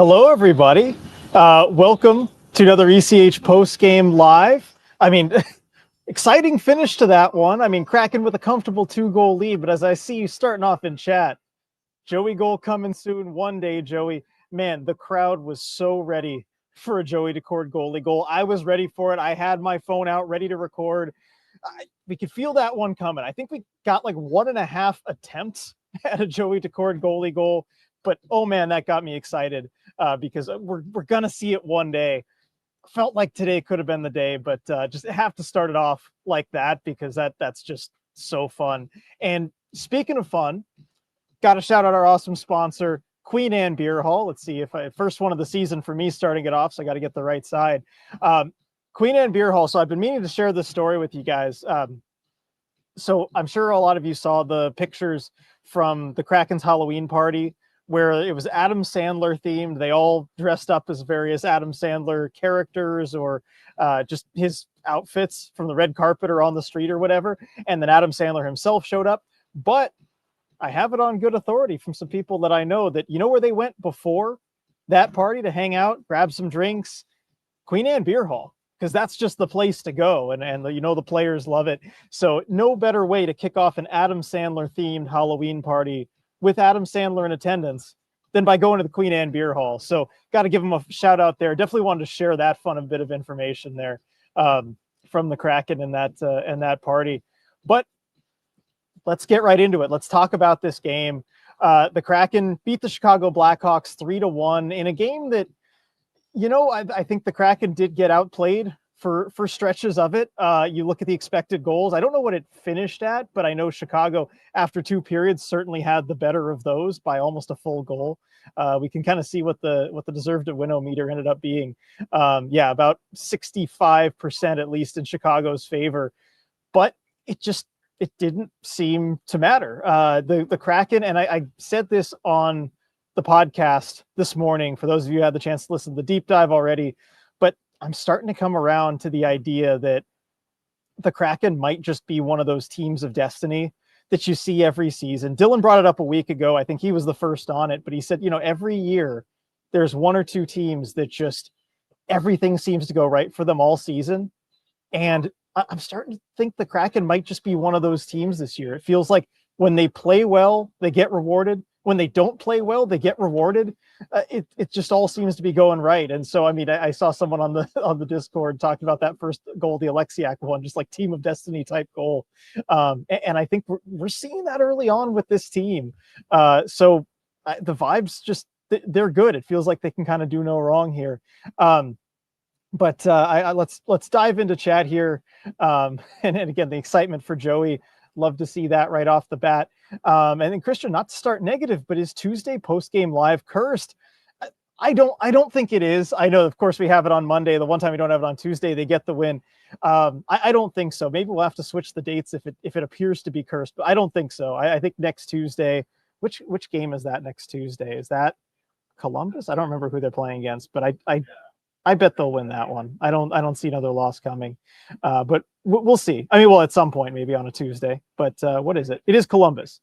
Hello, everybody. Welcome to another ECH Postgame Live. Exciting finish to that one. Kraken with a comfortable 2-goal lead, but as I see you starting off in chat, Joey goal coming soon one day, Joey. Man, the crowd was so ready for a Joey Decord goalie goal. I was ready for it. I had my phone out ready to record. We could feel that one coming. I think we got like 1.5 attempts at a Joey Decord goalie goal, but oh man, that got me excited because we're gonna see it one day. Felt like today could have been the day, but just have to start it off like that because that's just so fun. And speaking of fun, got to shout out our awesome sponsor, Queen Anne Beer Hall. Let's see if first one of the season for me starting it off, so I got to get the right side. Queen Anne Beer Hall. So I've been meaning to share this story with you guys. So I'm sure a lot of you saw the pictures from the Kraken's Halloween party where it was Adam Sandler themed. They all dressed up as various Adam Sandler characters or just his outfits from the red carpet or on the street or whatever. And then Adam Sandler himself showed up. But I have it on good authority from some people that I know that, you know where they went before that party to hang out, grab some drinks? Queen Anne Beer Hall, because that's just the place to go. And you know, the players love it. So no better way to kick off an Adam Sandler themed Halloween party with Adam Sandler in attendance than by going to the Queen Anne Beer Hall. So got to give them a shout out there. Definitely wanted to share that fun bit of information there from the Kraken and that party. But let's get right into it. Let's talk about this game. The Kraken beat the Chicago Blackhawks 3-1 in a game that, you know, I think the Kraken did get outplayed for stretches of it. You look at the expected goals. I don't know what it finished at, but I know Chicago, after 2 periods, certainly had the better of those by almost a full goal. We can kind of see what the deserved to win meter ended up being. Yeah, about 65% at least in Chicago's favor. But it didn't seem to matter. The Kraken, and I said this on the podcast this morning, for those of you who had the chance to listen to the deep dive already, but I'm starting to come around to the idea that the Kraken might just be one of those teams of destiny that you see every season. Dylan brought it up a week ago. I think he was the first on it, but he said, you know, every year there's 1 or 2 teams that just everything seems to go right for them all season. And I'm starting to think the Kraken might just be one of those teams this year. It feels like when they play well, they get rewarded. When they don't play well, they get rewarded. It just all seems to be going right. And so, I mean, I saw someone on the Discord talking about that first goal, the Alexiak one, just like team of destiny type goal. And I think we're seeing that early on with this team. So the vibes just, they're good. It feels like they can kind of do no wrong here. But let's dive into chat here. And again, the excitement for Joey, love to see that right off the bat. And then Christian, not to start negative, but is Tuesday post-game live cursed? I don't think it is. I know, of course, we have it on Monday. The one time we don't have it on Tuesday, they get the win. I don't think so. Maybe we'll have to switch the dates if it appears to be cursed, but I don't think so. I think next Tuesday, which game is that next Tuesday? Is that Columbus? I don't remember who they're playing against, but I bet they'll win that one. I don't see another loss coming, but we'll see. I mean, well, at some point, maybe on a Tuesday, but what is it? It is Columbus.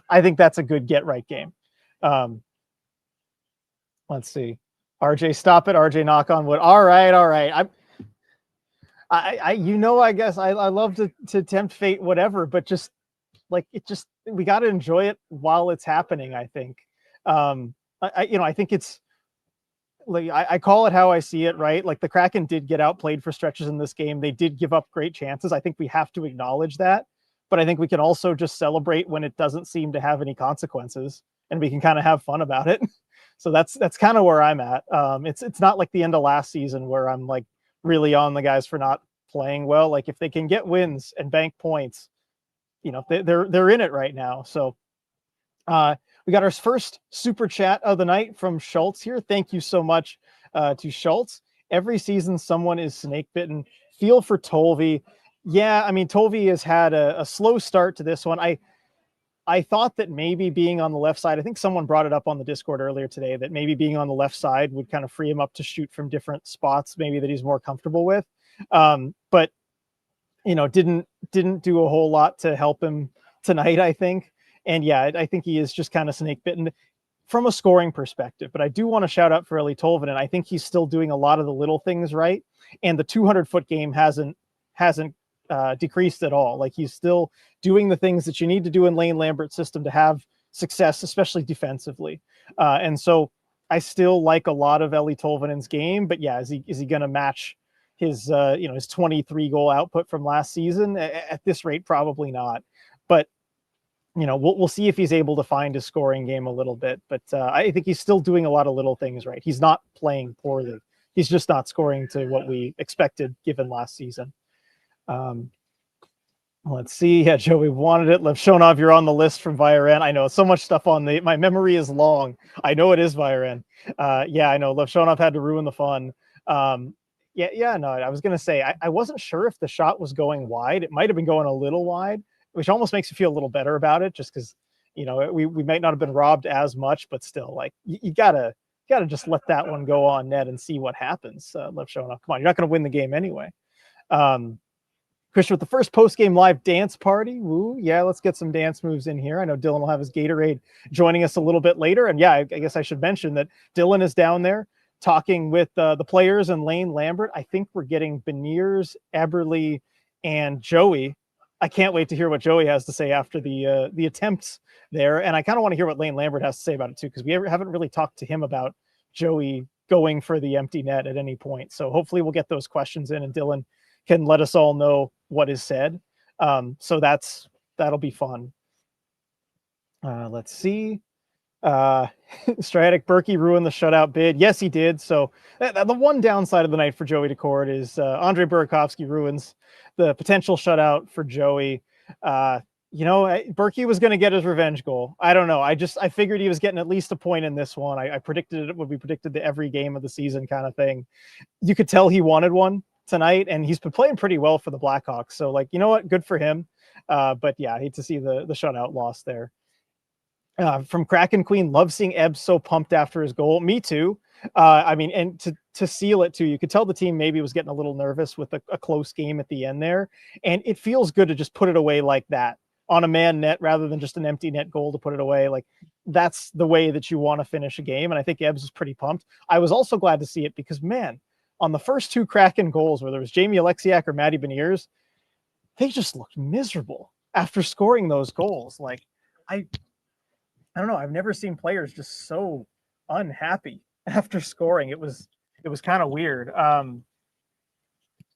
I think that's a good get right game. Let's see. RJ, stop it. RJ, knock on wood. All right. I guess I love to tempt fate, whatever, but just like we got to enjoy it while it's happening. I think, I think it's, like I call it how I see it, right? Like the Kraken did get outplayed for stretches in this game. They did give up great chances. I think we have to acknowledge that, but I think we can also just celebrate when it doesn't seem to have any consequences and we can kind of have fun about it. So that's kind of where I'm at. It's not like the end of last season where I'm like really on the guys for not playing well. Like if they can get wins and bank points, you know, they're in it right now. So we got our first super chat of the night from Schultz here. Thank you so much to Schultz. Every season, someone is snake bitten. Feel for Tolvey. Yeah, I mean, Tolvey has had a slow start to this one. I thought that maybe being on the left side, I think someone brought it up on the Discord earlier today, that maybe being on the left side would kind of free him up to shoot from different spots, maybe that he's more comfortable with. But, you know, didn't do a whole lot to help him tonight, I think. And yeah, I think he is just kind of snake bitten. from a scoring perspective. But I do want to shout out for Eeli Tolvanen. I think he's still doing a lot of the little things right, and the 200-foot game hasn't decreased at all. Like, he's still doing the things that you need to do in Lane Lambert's system to have success, especially defensively. And so I still like a lot of Eeli Tolvanen's game, but yeah, is he going to match his his 23 goal output from last season? At this rate, probably not. But we'll see if he's able to find his scoring game a little bit. But I think he's still doing a lot of little things right. He's not playing poorly. He's just not scoring to what we expected given last season. Let's see. Yeah, Joey wanted it. Levshonov, you're on the list from Vyren. I know so much stuff on my memory is long. I know it is Vyren. Yeah, I know Levshonov had to ruin the fun. No, I was going to say, I wasn't sure if the shot was going wide. It might have been going a little wide, which almost makes you feel a little better about it, just because, we might not have been robbed as much, but still, like, you gotta just let that one go on net and see what happens. Levshonov, come on, you're not going to win the game anyway. Christian, with the first post-game live dance party. Woo, yeah, let's get some dance moves in here. I know Dylan will have his Gatorade joining us a little bit later. And yeah, I guess I should mention that Dylan is down there talking with the players and Lane Lambert. I think we're getting Beniers, Eberle, and Joey. I can't wait to hear what Joey has to say after the attempts there. And I kind of want to hear what Lane Lambert has to say about it too, because we haven't really talked to him about Joey going for the empty net at any point. So hopefully we'll get those questions in and Dylan can let us all know what is said. So that'll be fun. Let's see. Stratic Berkey ruined the shutout bid. Yes, he did. So the one downside of the night for Joey Daccord is Andre Burakovsky ruins the potential shutout for Joey. Berkey was going to get his revenge goal. I don't know. I figured he was getting at least a point in this one. I predicted it would be predicted the every game of the season kind of thing. You could tell he wanted one tonight, and he's been playing pretty well for the Blackhawks. So, like, you know what? Good for him. But yeah, I hate to see the shutout loss there. From Kraken Queen, love seeing Ebbs so pumped after his goal. Me too. And to seal it too, you could tell the team maybe was getting a little nervous with a close game at the end there. And it feels good to just put it away like that on a man net rather than just an empty net goal to put it away. Like, that's the way that you want to finish a game. And I think Ebbs was pretty pumped. I was also glad to see it because, man, on the first two Kraken goals, whether it was Jamie Alexiak or Matty Beniers, they just looked miserable after scoring those goals. Like, I don't know. I've never seen players just so unhappy after scoring. It was kind of weird.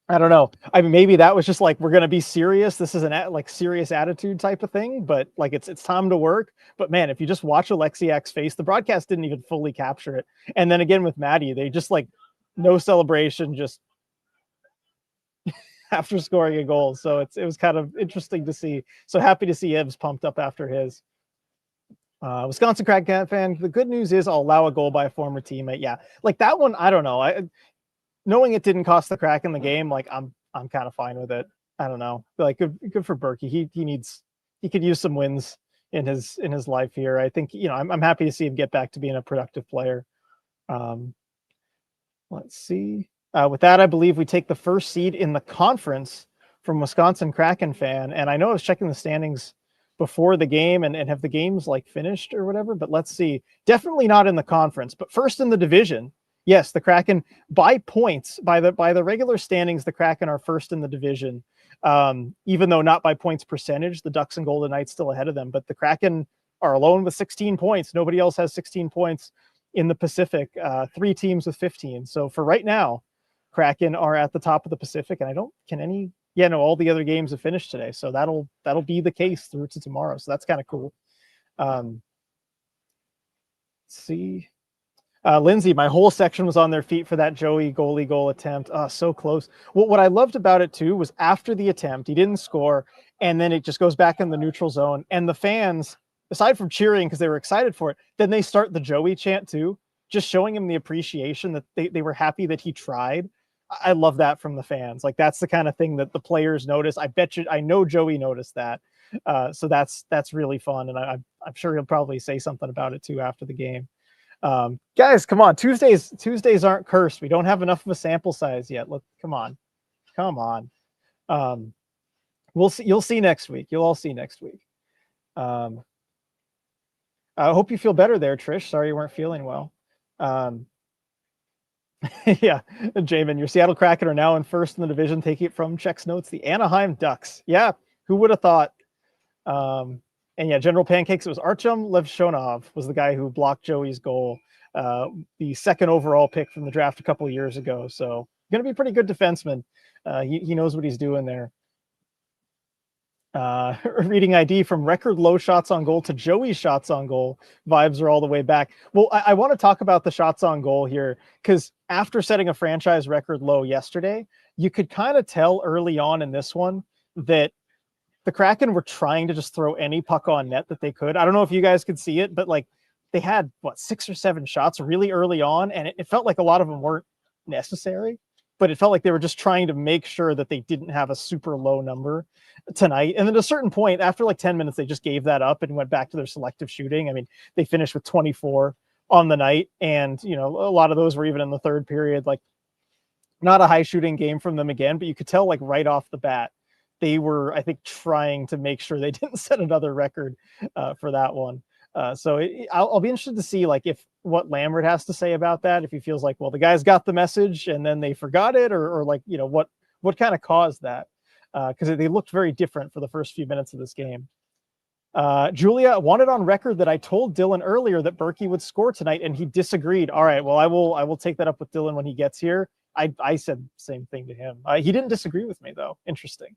I don't know. I mean, maybe that was just like, we're going to be serious. This is an serious attitude type of thing, but like, it's time to work. But man, if you just watch Alexiak's face, the broadcast didn't even fully capture it. And then again with Matty, they just like, no celebration, just after scoring a goal. So it was kind of interesting to see. So happy to see Evs pumped up after his. Wisconsin Kraken fan. The good news is I'll allow a goal by a former teammate. Yeah, like that one. I don't know. Knowing it didn't cost the Kraken the game, like I'm kind of fine with it. I don't know. Like good for Berkey. He could use some wins in his life here. I think I'm happy to see him get back to being a productive player. Let's see. With that, I believe we take the first seed in the conference from Wisconsin Kraken fan. And I know I was checking the standings before the game and have the games like finished or whatever, but let's see. Definitely not in the conference, but first in the division. Yes, the Kraken by points, by the regular standings, the Kraken are first in the division. Even though not by points percentage, the Ducks and Golden Knights still ahead of them, but the Kraken are alone with 16 points. Nobody else has 16 points in the Pacific, 3 teams with 15. So for right now, Kraken are at the top of the Pacific, and all the other games have finished today. So that'll be the case through to tomorrow. So that's kind of cool. Let's see. Lindsay, my whole section was on their feet for that Joey goalie goal attempt. So close. What I loved about it too was after the attempt, he didn't score, and then it just goes back in the neutral zone. And the fans, aside from cheering because they were excited for it, then they start the Joey chant too, just showing him the appreciation that they were happy that he tried. I love that from the fans. Like, that's the kind of thing that the players notice. I know Joey noticed that. So that's really fun. And I'm sure he'll probably say something about it too after the game. Guys, come on. Tuesdays aren't cursed. We don't have enough of a sample size yet. Look, come on. We'll see. You'll see next week. You'll all see next week. I hope you feel better there, Trish. Sorry you weren't feeling well. Um, yeah, Jamin, your Seattle Kraken are now in first in the division, taking it from Check's notes, the Anaheim Ducks. Yeah, who would have thought? And yeah, General Pancakes, it was Artyom Levshonov was the guy who blocked Joey's goal, the second overall pick from the draft a couple of years ago. So going to be a pretty good defenseman. He knows what he's doing there. Reading ID from record low shots on goal to Joey's shots on goal. Vibes are all the way back. Well, I want to talk about the shots on goal here because after setting a franchise record low yesterday, you could kind of tell early on in this one that the Kraken were trying to just throw any puck on net that they could. I don't know if you guys could see it, but like they had 6 or 7 shots really early on, and it felt like a lot of them weren't necessary, but it felt like they were just trying to make sure that they didn't have a super low number tonight. And then at a certain point, after like 10 minutes, they just gave that up and went back to their selective shooting. I mean, they finished with 24 on the night, and a lot of those were even in the third period. Like, not a high shooting game from them again, but you could tell like right off the bat they were, I think, trying to make sure they didn't set another record for that one. So I'll be interested to see like if what Lambert has to say about that, if he feels like, well, the guys got the message and then they forgot it, or like, what kind of caused that? Because they looked very different for the first few minutes of this game. Julia wanted on record that I told Dylan earlier that Berkey would score tonight, and he disagreed. All right, well, I will take that up with Dylan when he gets here. I said the same thing to him. He didn't disagree with me though. Interesting.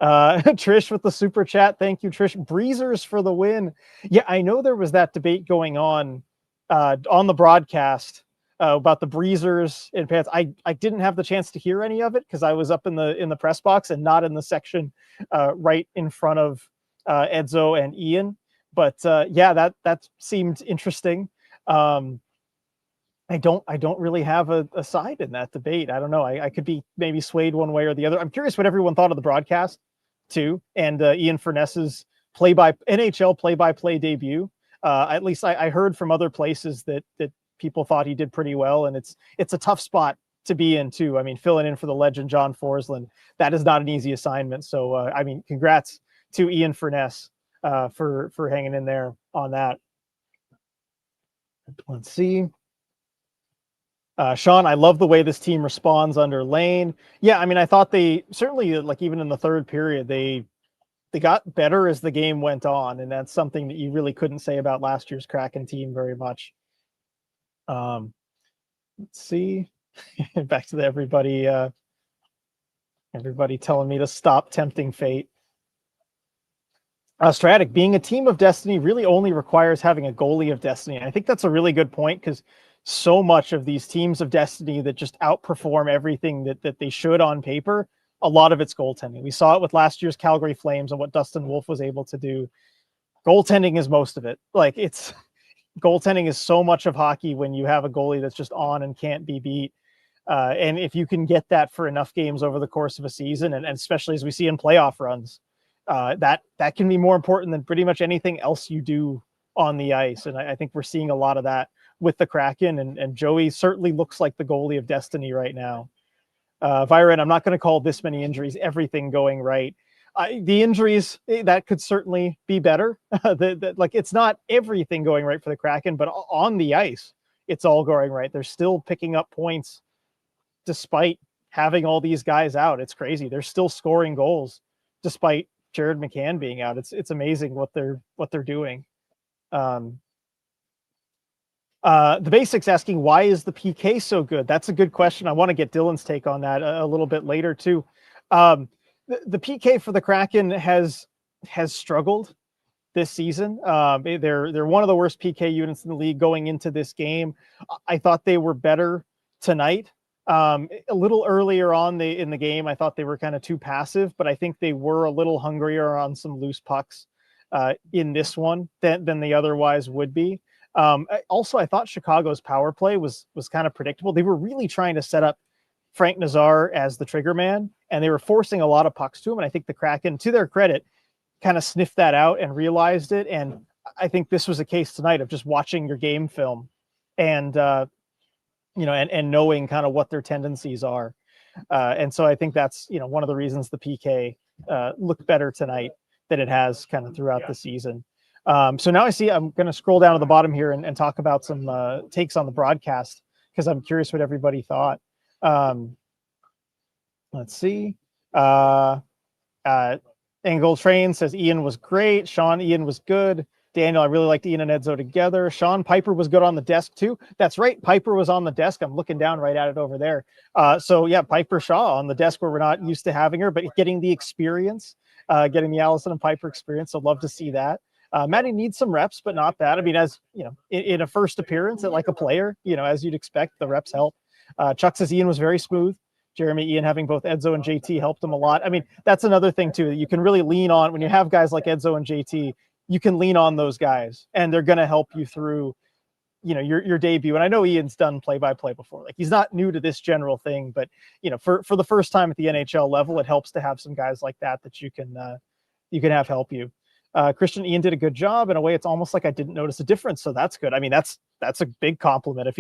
Trish with the super chat. Thank you, Trish. Breezers for the win. Yeah, I know there was that debate going on the broadcast about the Breezers and Pants. I didn't have the chance to hear any of it because I was up in the press box and not in the section right in front of Edzo and Ian. But yeah, that seemed interesting. I don't really have a side in that debate. I don't know. I could be maybe swayed one way or the other. I'm curious what everyone thought of the broadcast too, and Ian Furness's NHL play-by-play debut. At least I heard from other places that people thought he did pretty well, and it's a tough spot to be in too. I mean, filling in for the legend John Forsland, that is not an easy assignment. So I mean, congrats to Ian Furness for hanging in there on that. Let's see. Sean, I love the way this team responds under Lane. Yeah, I mean, I thought they certainly, like even in the third period, they got better as the game went on, and that's something that you really couldn't say about last year's Kraken team very much. Let's see. Back to everybody telling me to stop tempting fate. Stratic, being a team of destiny really only requires having a goalie of destiny. And I think that's a really good point because so much of these teams of destiny that just outperform everything that they should on paper, a lot of it's goaltending. We saw it with last year's Calgary Flames and what Dustin Wolf was able to do. Goaltending is most of it. Like goaltending is so much of hockey when you have a goalie that's just on and can't be beat. And if you can get that for enough games over the course of a season, and especially as we see in playoff runs, that can be more important than pretty much anything else you do on the ice. And I think we're seeing a lot of that with the Kraken, and Joey certainly looks like the goalie of destiny right now. Viren, I'm not going to call this many injuries everything going right. The injuries, that could certainly be better. Like it's not everything going right for the Kraken, but on the ice, it's all going right. They're still picking up points despite having all these guys out. It's crazy. They're still scoring goals despite Jared McCann being out. It's amazing what they're doing. The Basics asking, why is the PK so good? That's a good question. I want to get Dylan's take on that a little bit later too. The PK for the Kraken has struggled this season. They're one of the worst PK units in the league going into this game. I thought they were better tonight. A little earlier on in the game, I thought they were kind of too passive, but I think they were a little hungrier on some loose pucks in this one than they otherwise would be. Also, I thought Chicago's power play was kind of predictable. They were really trying to set up Frank Nazar as the trigger man, and they were forcing a lot of pucks to him. And I think the Kraken, to their credit, kind of sniffed that out and realized it. And I think this was a case tonight of just watching your game film and, and knowing kind of what their tendencies are. And so I think that's, one of the reasons the PK looked better tonight than it has kind of throughout the season. So now I see I'm going to scroll down to the bottom here and talk about some takes on the broadcast because I'm curious what everybody thought. Let's see. Angle Train says Ian was great. Sean, Ian was good. Daniel, I really liked Ian and Edzo together. Sean, Piper was good on the desk too. That's right. Piper was on the desk. I'm looking down right at it over there. So yeah, Piper Shaw on the desk where we're not used to having her, but getting the experience, getting the Allison and Piper experience. So love to see that. Maddie needs some reps, but not bad. I mean, as you know, in a first appearance at like a player, you know, as you'd expect, the reps help. Chuck says Ian was very smooth. Jeremy, Ian having both Edzo and JT helped him a lot. I mean, that's another thing too that you can really lean on when you have guys like Edzo and JT. You can lean on those guys, and they're going to help you through, you know, your debut. And I know Ian's done play-by-play before. Like he's not new to this general thing, but you know, for the first time at the NHL level, it helps to have some guys like that you can have help you. Christian, Ian did a good job. In a way, it's almost like I didn't notice a difference, so that's good. I mean, that's a big compliment. If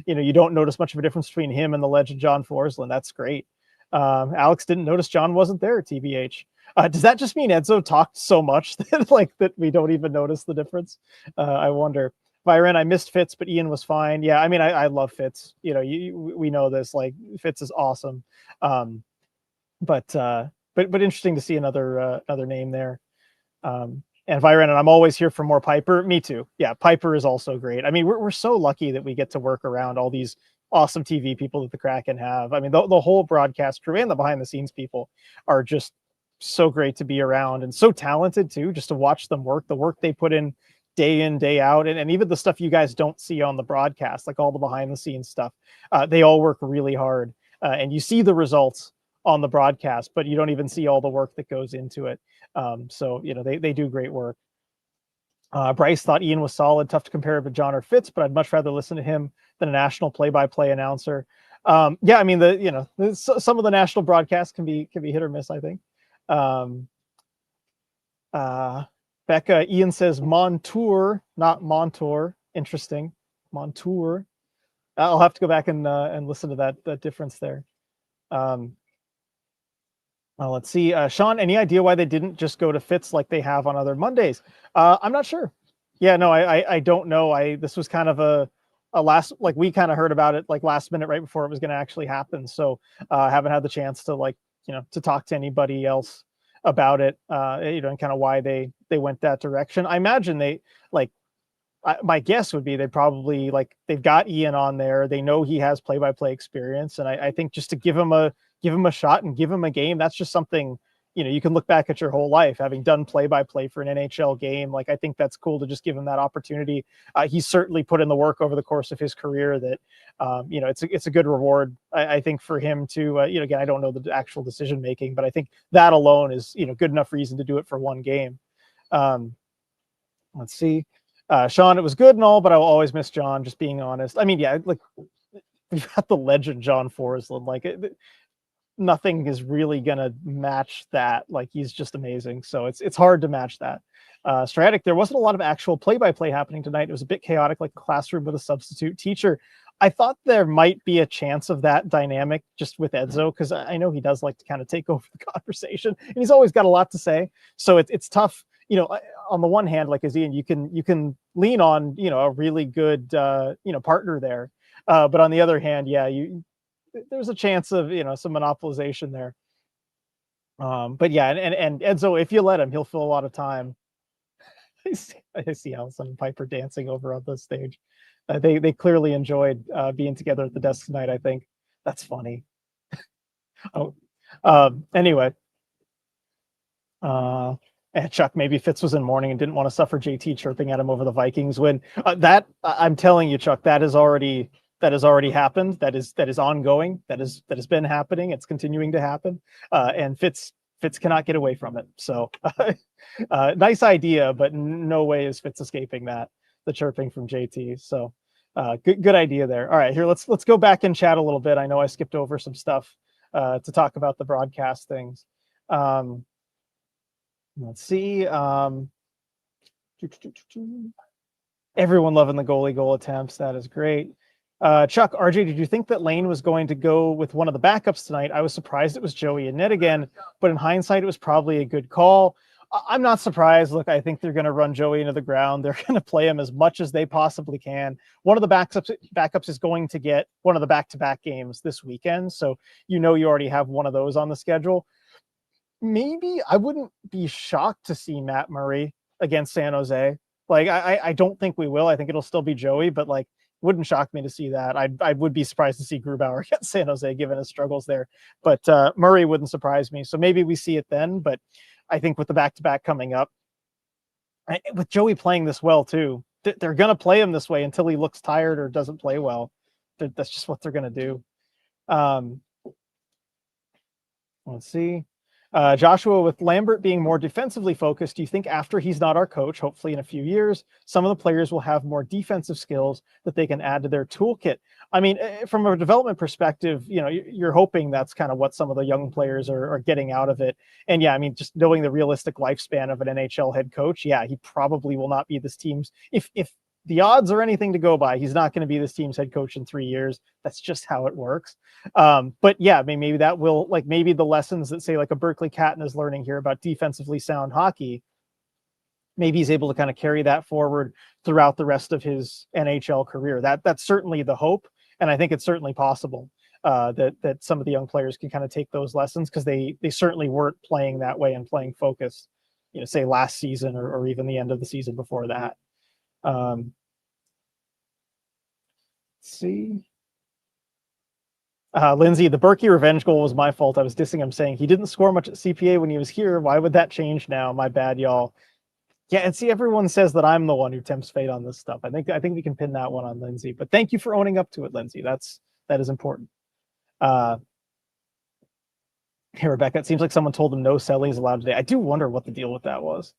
you know you don't notice much of a difference between him and the legend John Forsland, that's great. Alex didn't notice John wasn't there, TBH. Does that just mean Edzo talked so much that we don't even notice the difference? I wonder. Byron, I missed Fitz, but Ian was fine. Yeah, I mean, I love Fitz. You know, we know this. Like Fitz is awesome. But interesting to see another name there. And Byron, and I'm always here for more Piper. Me too. Yeah, Piper is also great. I mean, we're so lucky that we get to work around all these awesome TV people that the Kraken have. I mean, the whole broadcast crew and the behind the scenes people are just so great to be around and so talented too, just to watch them work, the work they put in, day out, and even the stuff you guys don't see on the broadcast, like all the behind the scenes stuff. They all work really hard, and you see the results on the broadcast, but you don't even see all the work that goes into it. So, you know, they do great work. Bryce thought Ian was solid, tough to compare with John or Fitz, but I'd much rather listen to him than a national play-by-play announcer. Yeah, I mean, some of the national broadcasts can be hit or miss, I think. Becca, Ian says Montour, not Montour. Interesting. Montour. I'll have to go back and listen to that difference there. Let's see. Sean, any idea why they didn't just go to Fitz like they have on other Mondays? I'm not sure. Yeah, no, I don't know. This was kind of a last, like we kind of heard about it like last minute right before it was going to actually happen. So I haven't had the chance to to talk to anybody else about it, and kind of why they went that direction. I imagine my guess would be they've got Ian on there. They know he has play-by-play experience. And I think just to give him a shot and give him a game, that's just something, you can look back at your whole life, having done play-by-play for an NHL game. Like, I think that's cool to just give him that opportunity. He's certainly put in the work over the course of his career that, it's a good reward. I think for him to, again, I don't know the actual decision-making, but I think that alone is, good enough reason to do it for one game. Let's see. Sean, it was good and all, but I will always miss John, just being honest. I mean, yeah, like we've got the legend John Forsland, nothing is really gonna match that. Like, he's just amazing. So it's hard to match that. Stratic, there wasn't a lot of actual play-by-play happening tonight. It was a bit chaotic, like a classroom with a substitute teacher. I thought there might be a chance of that dynamic just with Edzo, because I know he does like to kind of take over the conversation, and he's always got a lot to say. So it's tough. On the one hand, like as Ian, you can lean on, a really good, partner there. But on the other hand, yeah, there's a chance of, some monopolization there. But yeah, and Edzo, if you let him, he'll fill a lot of time. I see Allison and Piper dancing over on the stage. They clearly enjoyed being together at the desk tonight. I think that's funny. Anyway. And Chuck, maybe Fitz was in mourning and didn't want to suffer JT chirping at him over the Vikings win. That I'm telling you, Chuck, that has already happened. That is ongoing. That has been happening. It's continuing to happen. And Fitz cannot get away from it. So nice idea, but no way is Fitz escaping that, the chirping from JT. So good idea there. All right, here let's go back and chat a little bit. I know I skipped over some stuff to talk about the broadcast things. Let's see. Everyone loving the goalie goal attempts. That is great. Chuck, RJ, did you think that Lane was going to go with one of the backups tonight? I was surprised it was Joey and Ned again, but in hindsight, it was probably a good call. I'm not surprised. Look, I think they're going to run Joey into the ground. They're going to play him as much as they possibly can. One of the backups is going to get one of the back-to-back games this weekend. So, you already have one of those on the schedule. Maybe I wouldn't be shocked to see Matt Murray against San Jose. Like, I don't think we will. I think it'll still be Joey, but like, wouldn't shock me to see that. I would be surprised to see Grubauer against San Jose, given his struggles there. But Murray wouldn't surprise me. So maybe we see it then. But I think with the back-to-back coming up, with Joey playing this well too, they're going to play him this way until he looks tired or doesn't play well. That's just what they're going to do. Let's see. Joshua, with Lambert being more defensively focused, do you think after he's not our coach, hopefully in a few years, some of the players will have more defensive skills that they can add to their toolkit? I mean, from a development perspective, you're hoping that's kind of what some of the young players are getting out of it. And yeah, I mean, just knowing the realistic lifespan of an NHL head coach, yeah, he probably will not be this team's, if the odds are anything to go by, he's not going to be this team's head coach in 3 years. That's just how it works. But yeah, I mean, maybe that will, like, maybe the lessons that say like a Berkeley Catton is learning here about defensively sound hockey, maybe he's able to kind of carry that forward throughout the rest of his NHL career. That's certainly the hope. And I think it's certainly possible that some of the young players can kind of take those lessons, because they certainly weren't playing that way and playing focused, say last season or even the end of the season before that. Let's see. Lindsay, the Berkey revenge goal was my fault. I was dissing him, saying he didn't score much at CPA when he was here. Why would that change now? My bad, y'all. Yeah, and see, everyone says that I'm the one who tempts fate on this stuff. I think we can pin that one on Lindsay. But thank you for owning up to it, Lindsay. That is important. Hey, Rebecca, it seems like someone told him no Selly's allowed today. I do wonder what the deal with that was.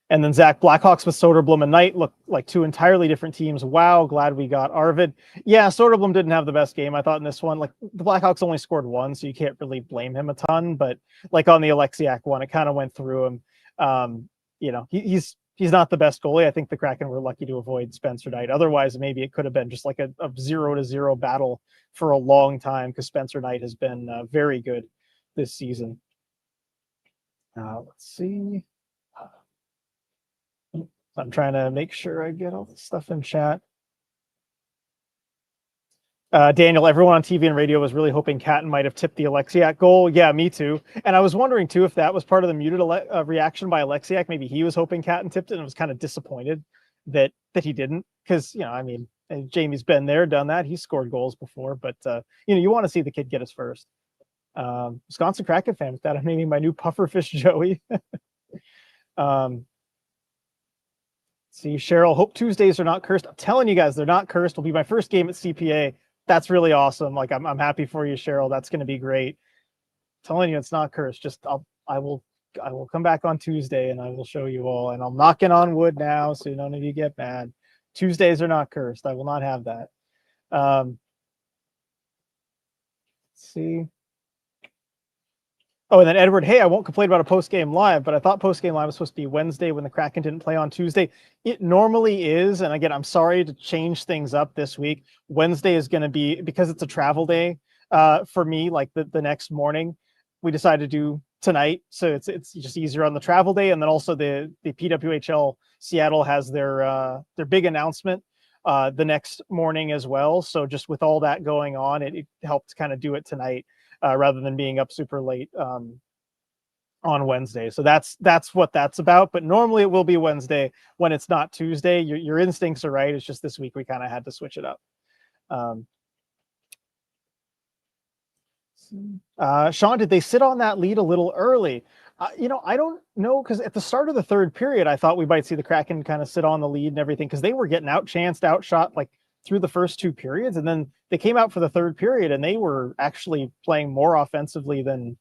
And then Zach, Blackhawks with Soderblom and Knight look like two entirely different teams. Wow, glad we got Arvid. Yeah, Soderblom didn't have the best game, I thought, in this one. Like, the Blackhawks only scored one, so you can't really blame him a ton. But like on the Alexiak one, it kind of went through him. He's not the best goalie. I think the Kraken were lucky to avoid Spencer Knight. Otherwise, maybe it could have been just like a 0-0 battle for a long time, because Spencer Knight has been very good this season. Let's see. I'm trying to make sure I get all the stuff in chat. Daniel, everyone on TV and radio was really hoping Catton might have tipped the Alexiak goal. Yeah, me too. And I was wondering too if that was part of the muted reaction by Alexiak. Maybe he was hoping Catton tipped it and was kind of disappointed that he didn't. Because, I mean, Jamie's been there, done that. He's scored goals before. But, you want to see the kid get his first. Wisconsin Kraken fan with that. I'm naming my new pufferfish Joey. See, Cheryl, hope Tuesdays are not cursed. I'm telling you guys, they're not cursed. It'll be my first game at CPA. That's really awesome. Like, I'm happy for you, Cheryl. That's going to be great. I'm telling you, it's not cursed. Just I will come back on Tuesday and I will show you all. And I'm knocking on wood now, so none of you get mad. Tuesdays are not cursed. I will not have that. Let's see. Oh, and then Edward, hey, I won't complain about a post-game live, but I thought post-game live was supposed to be Wednesday when the Kraken didn't play on Tuesday. It normally is, and again, I'm sorry to change things up this week. Wednesday is going to be, because it's a travel day for me, like the next morning, we decided to do tonight, so it's just easier on the travel day, and then also the PWHL Seattle has their big announcement the next morning as well, so just with all that going on, it helped kind of do it tonight. Rather than being up super late on Wednesday. So that's what that's about. But normally it will be Wednesday when it's not Tuesday. Your instincts are right. It's just this week we kind of had to switch it up. Sean, did they sit on that lead a little early? I don't know, because at the start of the third period, I thought we might see the Kraken kind of sit on the lead and everything, because they were getting outshot like through the first two periods, and then they came out for the third period and they were actually playing more offensively than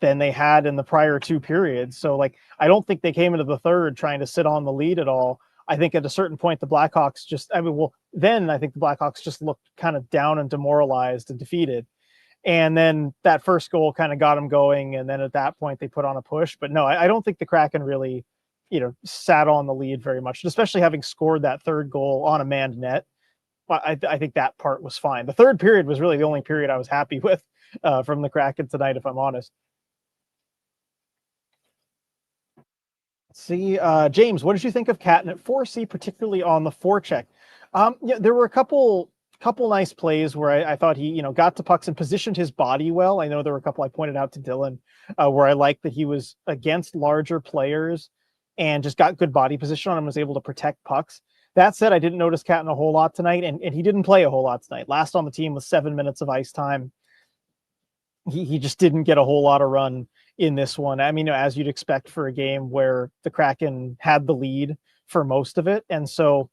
they had in the prior two periods. So like, I don't think they came into the third trying to sit on the lead at all. I think at a certain point, the Blackhawks then I think the Blackhawks just looked kind of down and demoralized and defeated. And then that first goal kind of got them going. And then at that point they put on a push, but no, I don't think the Kraken really, sat on the lead very much, especially having scored that third goal on a manned net. I think that part was fine. The third period was really the only period I was happy with from the Kraken tonight, if I'm honest. See, James, what did you think of Catton at 4C, particularly on the forecheck? Yeah, there were a couple nice plays where I thought he, got to pucks and positioned his body well. I know there were a couple I pointed out to Dylan where I liked that he was against larger players and just got good body position on him, was able to protect pucks. That said, I didn't notice Catton a whole lot tonight, and he didn't play a whole lot tonight. Last on the team with 7 minutes of ice time. He just didn't get a whole lot of run in this one. I mean, as you'd expect for a game where the Kraken had the lead for most of it. And so,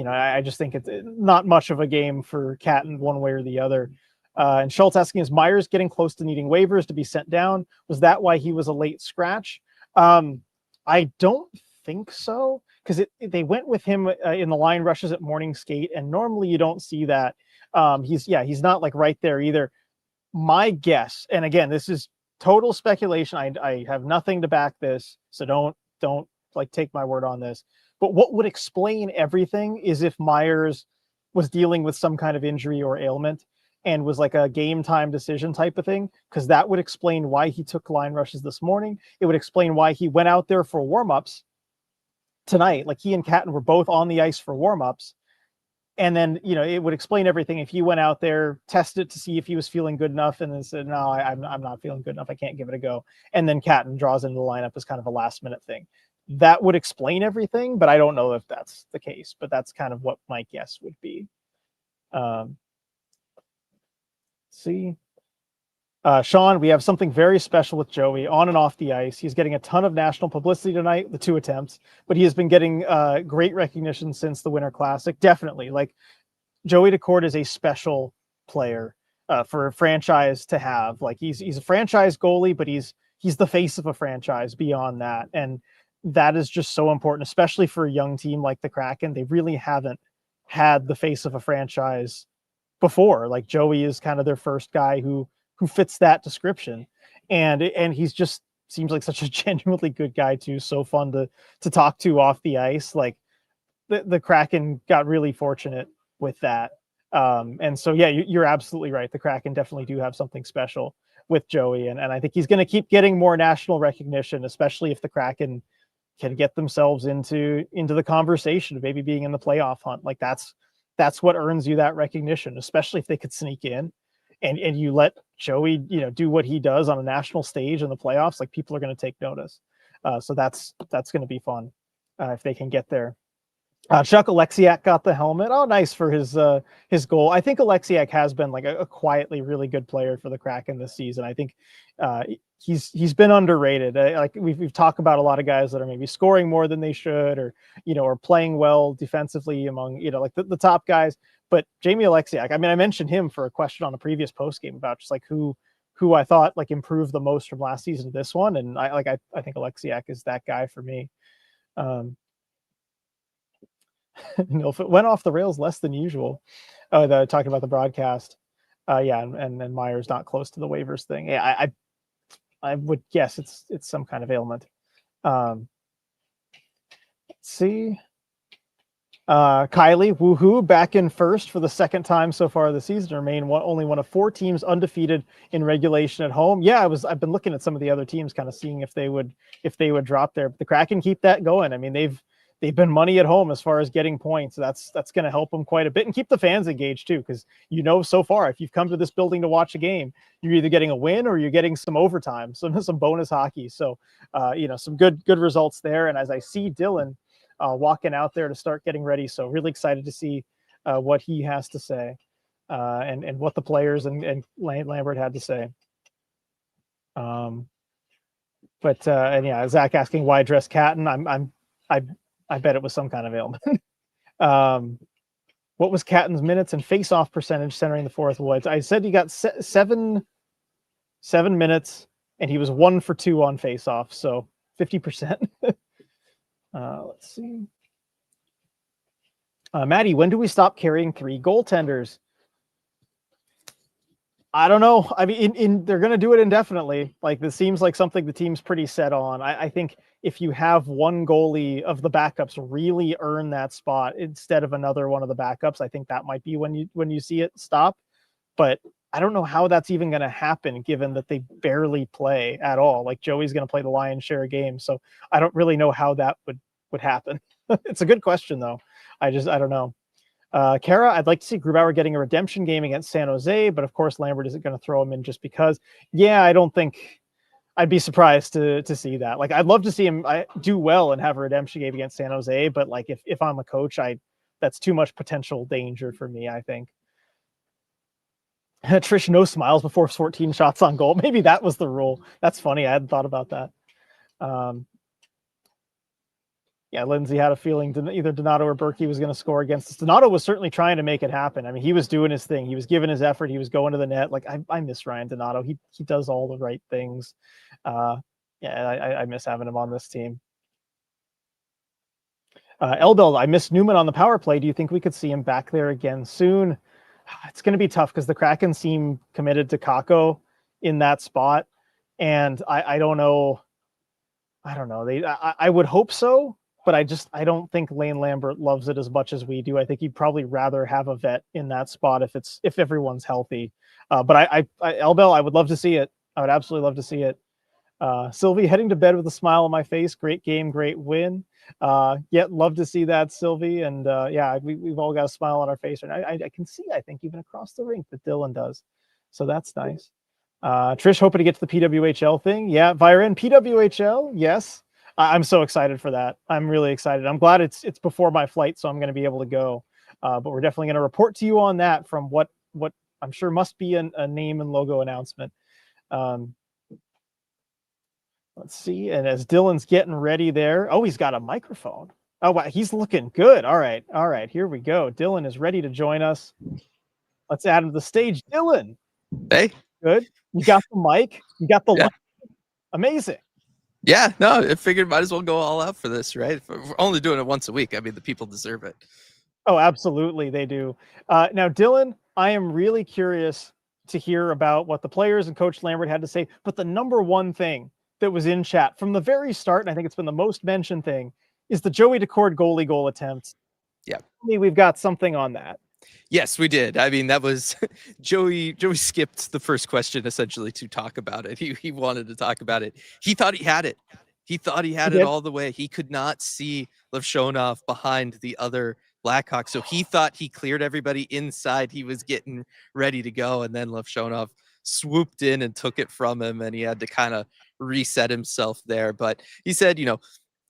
I just think it's not much of a game for Catton one way or the other. And Schultz asking, is Myers getting close to needing waivers to be sent down? Was that why he was a late scratch? I don't think so, because they went with him in the line rushes at morning skate, and normally you don't see that. He's not like right there either. My guess, and again, this is total speculation. I have nothing to back this, so don't like take my word on this. But what would explain everything is if Myers was dealing with some kind of injury or ailment and was like a game time decision type of thing, because that would explain why he took line rushes this morning. It would explain why he went out there for warmups tonight. Like he and Catton were both on the ice for warmups. And then, it would explain everything if he went out there, tested to see if he was feeling good enough, and then said, no, I'm not feeling good enough. I can't give it a go. And then Catton draws into the lineup as kind of a last minute thing. That would explain everything, but I don't know if that's the case. But that's kind of what my guess would be. Sean, we have something very special with Joey on and off the ice. He's getting a ton of national publicity tonight, the 2 attempts, but he has been getting great recognition since the Winter Classic. Definitely. Like Joey Daccord is a special player for a franchise to have. Like he's a franchise goalie, but he's the face of a franchise beyond that. And that is just so important, especially for a young team like the Kraken. They really haven't had the face of a franchise before. Like Joey is kind of their first guy who fits that description, and he's just seems like such a genuinely good guy too. So fun to talk to off the ice. Like the Kraken got really fortunate with that. And so, yeah, you're absolutely right. The Kraken definitely do have something special with Joey. And I think he's going to keep getting more national recognition, especially if the Kraken can get themselves into the conversation of maybe being in the playoff hunt. Like that's what earns you that recognition, especially if they could sneak in and you let Joey, do what he does on a national stage in the playoffs. Like people are going to take notice. So that's going to be fun if they can get there. Chuck Alexiak got the helmet. Oh, nice for his goal. I think Alexiak has been like a quietly really good player for the Kraken this season. I think he's been underrated. Like we've talked about a lot of guys that are maybe scoring more than they should, or or playing well defensively among like the top guys. But Jamie Alexiak, I mean, I mentioned him for a question on a previous post game about just like who I thought like improved the most from last season to this one, and I think Alexiak is that guy for me. If it went off the rails less than usual. Talking about the broadcast. And Myers not close to the waivers thing. Yeah, I would guess it's some kind of ailment. Let's see. Kylie, woohoo, back in first for the second time so far this season. Remain only one of 4 teams undefeated in regulation at home. Yeah, I've been looking at some of the other teams, kind of seeing if they would drop there. But the Kraken keep that going. I mean, they've been money at home as far as getting points. So that's going to help them quite a bit and keep the fans engaged too. Because so far, if you've come to this building to watch a game, you're either getting a win or you're getting some overtime, some bonus hockey. So, some good results there. And as I see Dylan walking out there to start getting ready, so really excited to see what he has to say and what the players and Lambert had to say. Zach asking why dress Catton. I bet it was some kind of ailment. What was Catton's minutes and face-off percentage centering the fourth Woods? I said he got 7 minutes, and he was 1 for 2 on face-off, so 50%. Let's see. Maddie, when do we stop carrying 3 goaltenders? I don't know. I mean, they're going to do it indefinitely. Like this seems like something the team's pretty set on. I think if you have one goalie of the backups really earn that spot instead of another one of the backups, I think that might be when you see it stop. But I don't know how that's even going to happen given that they barely play at all. Like Joey's going to play the lion's share of games. So I don't really know how that would happen. It's a good question though. I don't know. Kara, I'd like to see Grubauer getting a redemption game against San Jose, but of course Lambert isn't going to throw him in just because. Yeah, I don't think I'd be surprised to see that. Like, I'd love to see him do well and have a redemption game against San Jose, but like if I'm a coach, that's too much potential danger for me, I think. Trish, no smiles before 14 shots on goal. Maybe that was the rule. That's funny. I hadn't thought about that. Yeah, Lindsay had a feeling either Donato or Berkey was going to score against us. Donato was certainly trying to make it happen. I mean, he was doing his thing. He was giving his effort. He was going to the net. Like, I miss Ryan Donato. He does all the right things. I miss having him on this team. Elbel, I miss Newman on the power play. Do you think we could see him back there again soon? It's going to be tough because the Kraken seem committed to Kakko in that spot. And I don't know. I don't know. I would hope so, but I don't think Lane Lambert loves it as much as we do. I think he'd probably rather have a vet in that spot if everyone's healthy. But Elbel, I would love to see it. I would absolutely love to see it. Sylvie, heading to bed with a smile on my face. Great game, great win. Love to see that, Sylvie. And we've all got a smile on our face. And I can see, I think, even across the rink that Dylan does. So that's nice. Trish, hoping to get to the PWHL thing. Yeah, Viren, PWHL. Yes. I'm so excited for that. I'm really excited. I'm glad it's before my flight, so I'm going to be able to go. But we're definitely going to report to you on that from what I'm sure must be a name and logo announcement. Let's see. And as Dylan's getting ready there, oh, he's got a microphone. Oh, wow, he's looking good. All right. Here we go. Dylan is ready to join us. Let's add him to the stage. Dylan. Hey. Good. You got the mic. You got the light. Amazing. Yeah, no, I figured might as well go all out for this, right? If we're only doing it once a week. I mean, the people deserve it. Oh, absolutely. They do. Now, Dylan, I am really curious to hear about what the players and Coach Lambert had to say. But the number one thing that was in chat from the very start, and I think it's been the most mentioned thing, is the Joey Daccord goalie goal attempt. Yeah. We've got something on that. Yes, we did. I mean, that was Joey skipped the first question essentially to talk about it. He wanted to talk about it. He thought he had it. He thought he had it all the way. He could not see Levshonov behind the other Blackhawks. So he thought he cleared everybody inside. He was getting ready to go. And then Levshonov swooped in and took it from him. And he had to kind of reset himself there. But he said,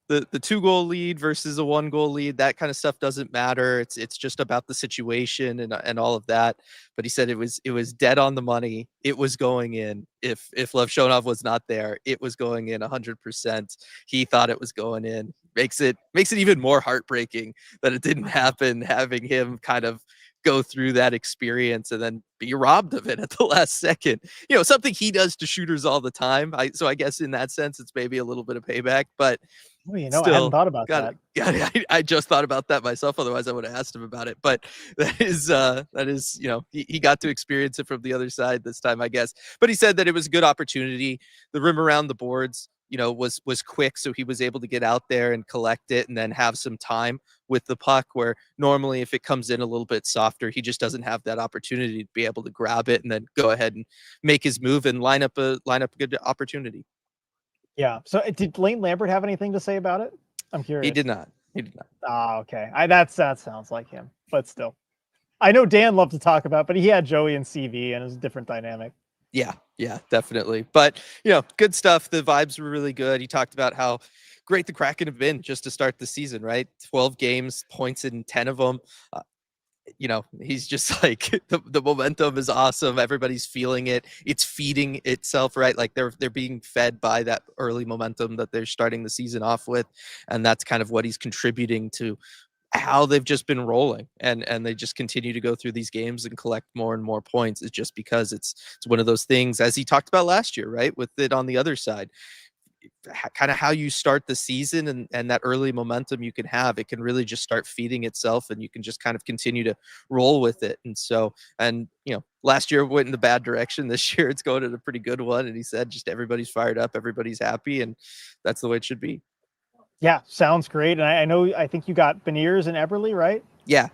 the 2-goal lead versus a 1-goal lead, that kind of stuff doesn't matter. It's just about the situation and all of that. But he said it was dead on the money. It was going in. If Levshonov was not there, it was going in 100%. He thought it was going in. Makes it even more heartbreaking that it didn't happen, having him kind of go through that experience and then be robbed of it at the last second. Something he does to shooters all the time. So I guess in that sense, it's maybe a little bit of payback, but still, I hadn't thought about that. I just thought about that myself. Otherwise I would have asked him about it, but that is, he got to experience it from the other side this time, I guess. But he said that it was a good opportunity. The rim around the boards, was quick. So he was able to get out there and collect it and then have some time with the puck, where normally if it comes in a little bit softer, he just doesn't have that opportunity to be able to grab it and then go ahead and make his move and line up a good opportunity. Yeah. So did Lane Lambert have anything to say about it? I'm curious. He did not. Oh, okay. That sounds like him, but still. I know Dan loved to talk about, but he had Joey and CV and it was a different dynamic. Yeah, definitely. But, good stuff. The vibes were really good. He talked about how great the Kraken have been just to start the season, right? 12 games, points in 10 of them. He's just like, the momentum is awesome. Everybody's feeling it. It's feeding itself, right? Like they're being fed by that early momentum that they're starting the season off with. And that's kind of what he's contributing to how they've just been rolling, and they just continue to go through these games and collect more and more points. Is just because it's one of those things, as he talked about last year, right? With it on the other side, kind of how you start the season and that early momentum you can have, it can really just start feeding itself and you can just kind of continue to roll with it. And so, last year went in the bad direction. This year it's going in a pretty good one. And he said, just everybody's fired up, everybody's happy, and that's the way it should be. Yeah, sounds great. And I think you got Beniers and Eberle, right? Yeah.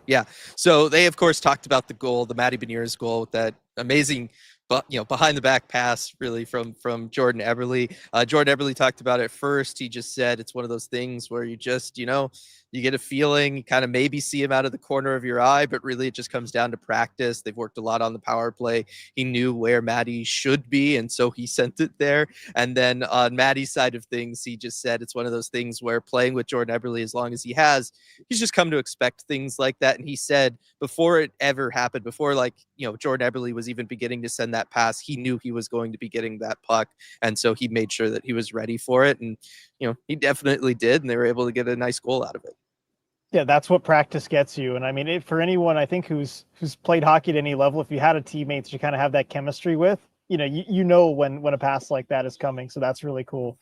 So they, of course, talked about the goal, the Matty Beniers goal, with that amazing but behind the back pass really from Jordan Eberle. Jordan Eberle talked about it first. He just said it's one of those things where you just, you get a feeling, you kind of maybe see him out of the corner of your eye, but really it just comes down to practice. They've worked a lot on the power play. He knew where Maddie should be, and so he sent it there. And then on Maddie's side of things, he just said it's one of those things where playing with Jordan Eberle as long as he has, he's just come to expect things like that. And he said before it ever happened, before Jordan Eberle was even beginning to send that pass, he knew he was going to be getting that puck. And so he made sure that he was ready for it. And, he definitely did. And they were able to get a nice goal out of it. Yeah, that's what practice gets you. And I mean, for anyone, I think who's played hockey at any level, if you had a teammate that you kind of have that chemistry with, you know when a pass like that is coming. So that's really cool.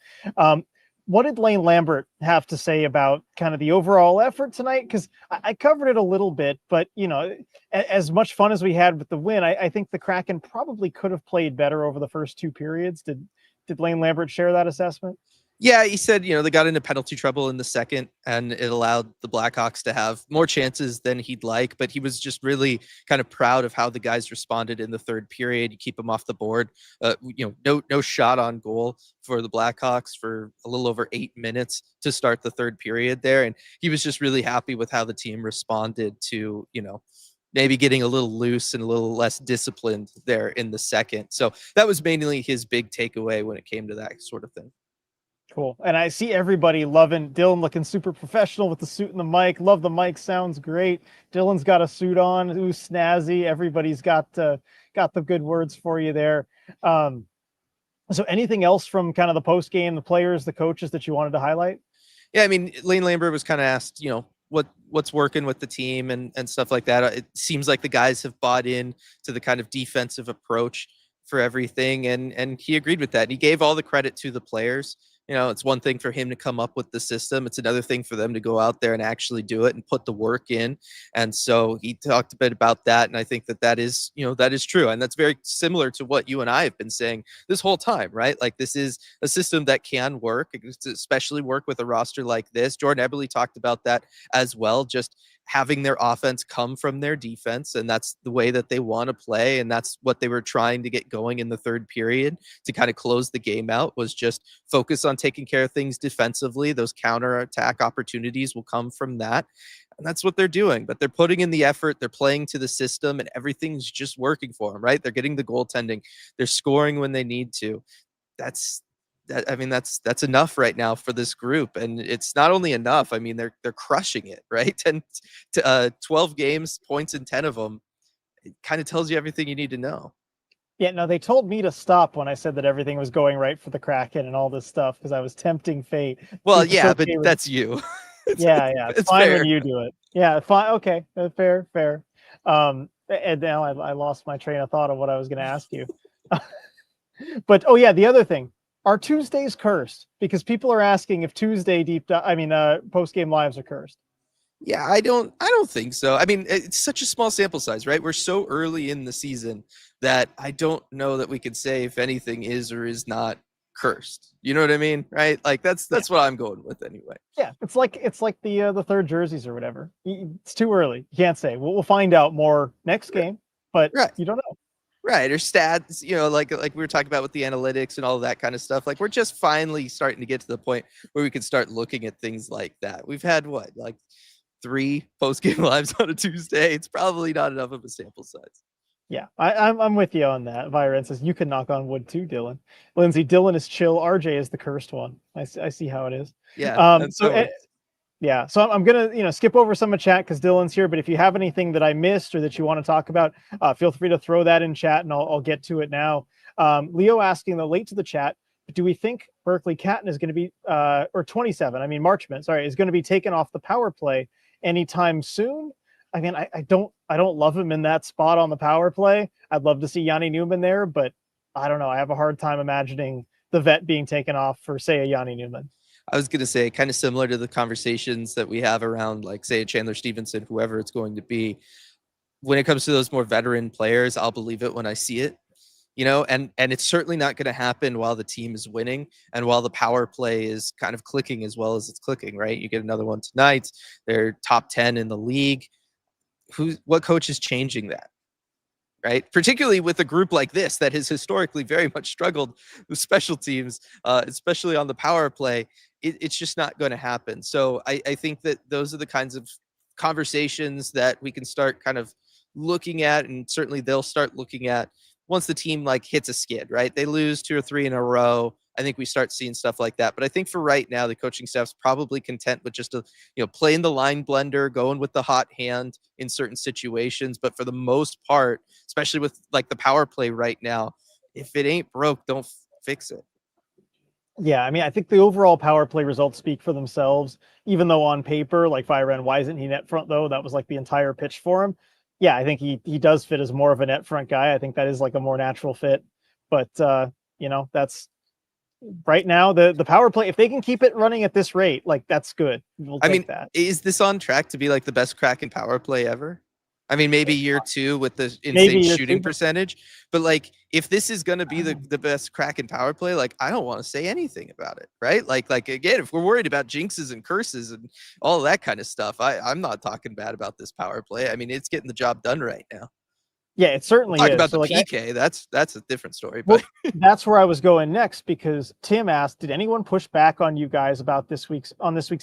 What did Lane Lambert have to say about kind of the overall effort tonight? Because I covered it a little bit, but as much fun as we had with the win, I think the Kraken probably could have played better over the first two periods. Did Lane Lambert share that assessment? Yeah, he said, they got into penalty trouble in the second, and it allowed the Blackhawks to have more chances than he'd like. But he was just really kind of proud of how the guys responded in the third period. You keep them off the board. No shot on goal for the Blackhawks for a little over 8 minutes to start the third period there. And he was just really happy with how the team responded to, maybe getting a little loose and a little less disciplined there in the second. So that was mainly his big takeaway when it came to that sort of thing. Cool. And I see everybody loving Dylan looking super professional with the suit and the mic. Love the mic. Sounds great. Dylan's got a suit on. Ooh, snazzy. Everybody's got the good words for you there. So anything else from kind of the post game, the players, the coaches that you wanted to highlight? Yeah, I mean, Lane Lambert was kind of asked, what's working with the team and stuff like that. It seems like the guys have bought in to the kind of defensive approach for everything, and he agreed with that. And he gave all the credit to the players. It's one thing for him to come up with the system. It's another thing for them to go out there and actually do it and put the work in. And so he talked a bit about that. And I think that is true. And that's very similar to what you and I have been saying this whole time, right? Like, this is a system that can work, especially work with a roster like this. Jordan Eberle talked about that as well, just having their offense come from their defense. And that's the way that they want to play. And that's what they were trying to get going in the third period to kind of close the game out, was just focus on taking care of things defensively. Those counterattack opportunities will come from that. And that's what they're doing. But they're putting in the effort. They're playing to the system, and everything's just working for them, right? They're getting the goaltending. They're scoring when they need to. That's enough right now for this group. And it's not only enough, I mean, they're crushing it, right? And 12 games, points in 10 of them. It kind of tells you everything you need to know. Yeah, no, they told me to stop when I said that everything was going right for the Kraken and all this stuff, because I was tempting fate. Well, yeah, but that's you. Yeah, it's fine fair when you do it. Yeah, fine. Okay, fair. And now I lost my train of thought of what I was going to ask you. But the other thing, are Tuesdays cursed? Because people are asking if Tuesday post game lives are cursed. Yeah, I don't think so. I mean, it's such a small sample size, right? We're so early in the season that I don't know that we can say if anything is or is not cursed. You know what I mean? Right? Like, that's what I'm going with anyway. Yeah, it's like the third jerseys or whatever. It's too early. You can't say. We'll find out more next game, but you don't know. Right, or stats, like we were talking about with the analytics and all of that kind of stuff. Like, we're just finally starting to get to the point where we can start looking at things like that. We've had 3 post-game lives on a Tuesday. It's probably not enough of a sample size. Yeah, I'm with you on that. Viren says you can knock on wood too, Dylan. Lindsay, Dylan is chill. RJ is the cursed one. I see how it is. Yeah. So I'm gonna skip over some of chat because Dylan's here. But if you have anything that I missed or that you want to talk about, feel free to throw that in chat, and I'll get to it now. Leo asking, though, late to the chat, do we think Berkeley Catton is going to be or 27? I mean Marchment, sorry, is going to be taken off the power play anytime soon? I mean, I don't love him in that spot on the power play. I'd love to see Yanni Newman there, but I don't know. I have a hard time imagining the vet being taken off for, say, a Yanni Newman. I was going to say, kind of similar to the conversations that we have around, like, say, a Chandler Stevenson, whoever it's going to be. When it comes to those more veteran players, I'll believe it when I see it, and it's certainly not going to happen while the team is winning and while the power play is kind of clicking as well as it's clicking, right? You get another one tonight. They're top 10 in the league. What coach is changing that? right? Particularly with a group like this that has historically very much struggled with special teams, especially on the power play. It's just not going to happen. So I think that those are the kinds of conversations that we can start kind of looking at, and certainly they'll start looking at once the team like hits a skid, right? They lose 2 or 3 in a row. I think we start seeing stuff like that. But I think for right now, the coaching staff's probably content with just playing the line blender, going with the hot hand in certain situations. But for the most part, especially with like the power play right now, if it ain't broke, don't fix it. Yeah, I mean, I think the overall power play results speak for themselves, even though on paper, like Fyren, why isn't he net front though? That was like the entire pitch for him. Yeah, I think he does fit as more of a net front guy. I think that is like a more natural fit. But that's right now the power play. If they can keep it running at this rate, like that's good. We'll take that. Is this on track to be like the best Kraken power play ever? I mean, maybe year 2 with the insane shooting percentage, but like if this is going to be the best Kraken power play, like I don't want to say anything about it, right? Like again, if we're worried about jinxes and curses and all that kind of stuff, I'm not talking bad about this power play. I mean, it's getting the job done right now. Yeah, it certainly Talk is. about the PK. That's a different story. But that's where I was going next, because Tim asked, did anyone push back on you guys about this week's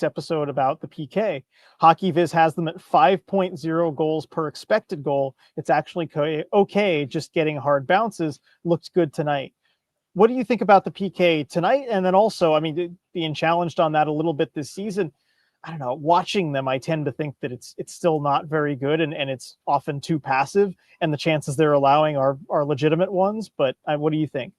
episode about the PK? Hockey Viz has them at 5.0 goals per expected goal. It's actually okay, just getting hard bounces. Looked good tonight. What do you think about the PK tonight? And then also, I mean, being challenged on that a little bit this season, I don't know, watching them, I tend to think that it's still not very good, and it's often too passive, and the chances they're allowing are legitimate ones. But what do you think?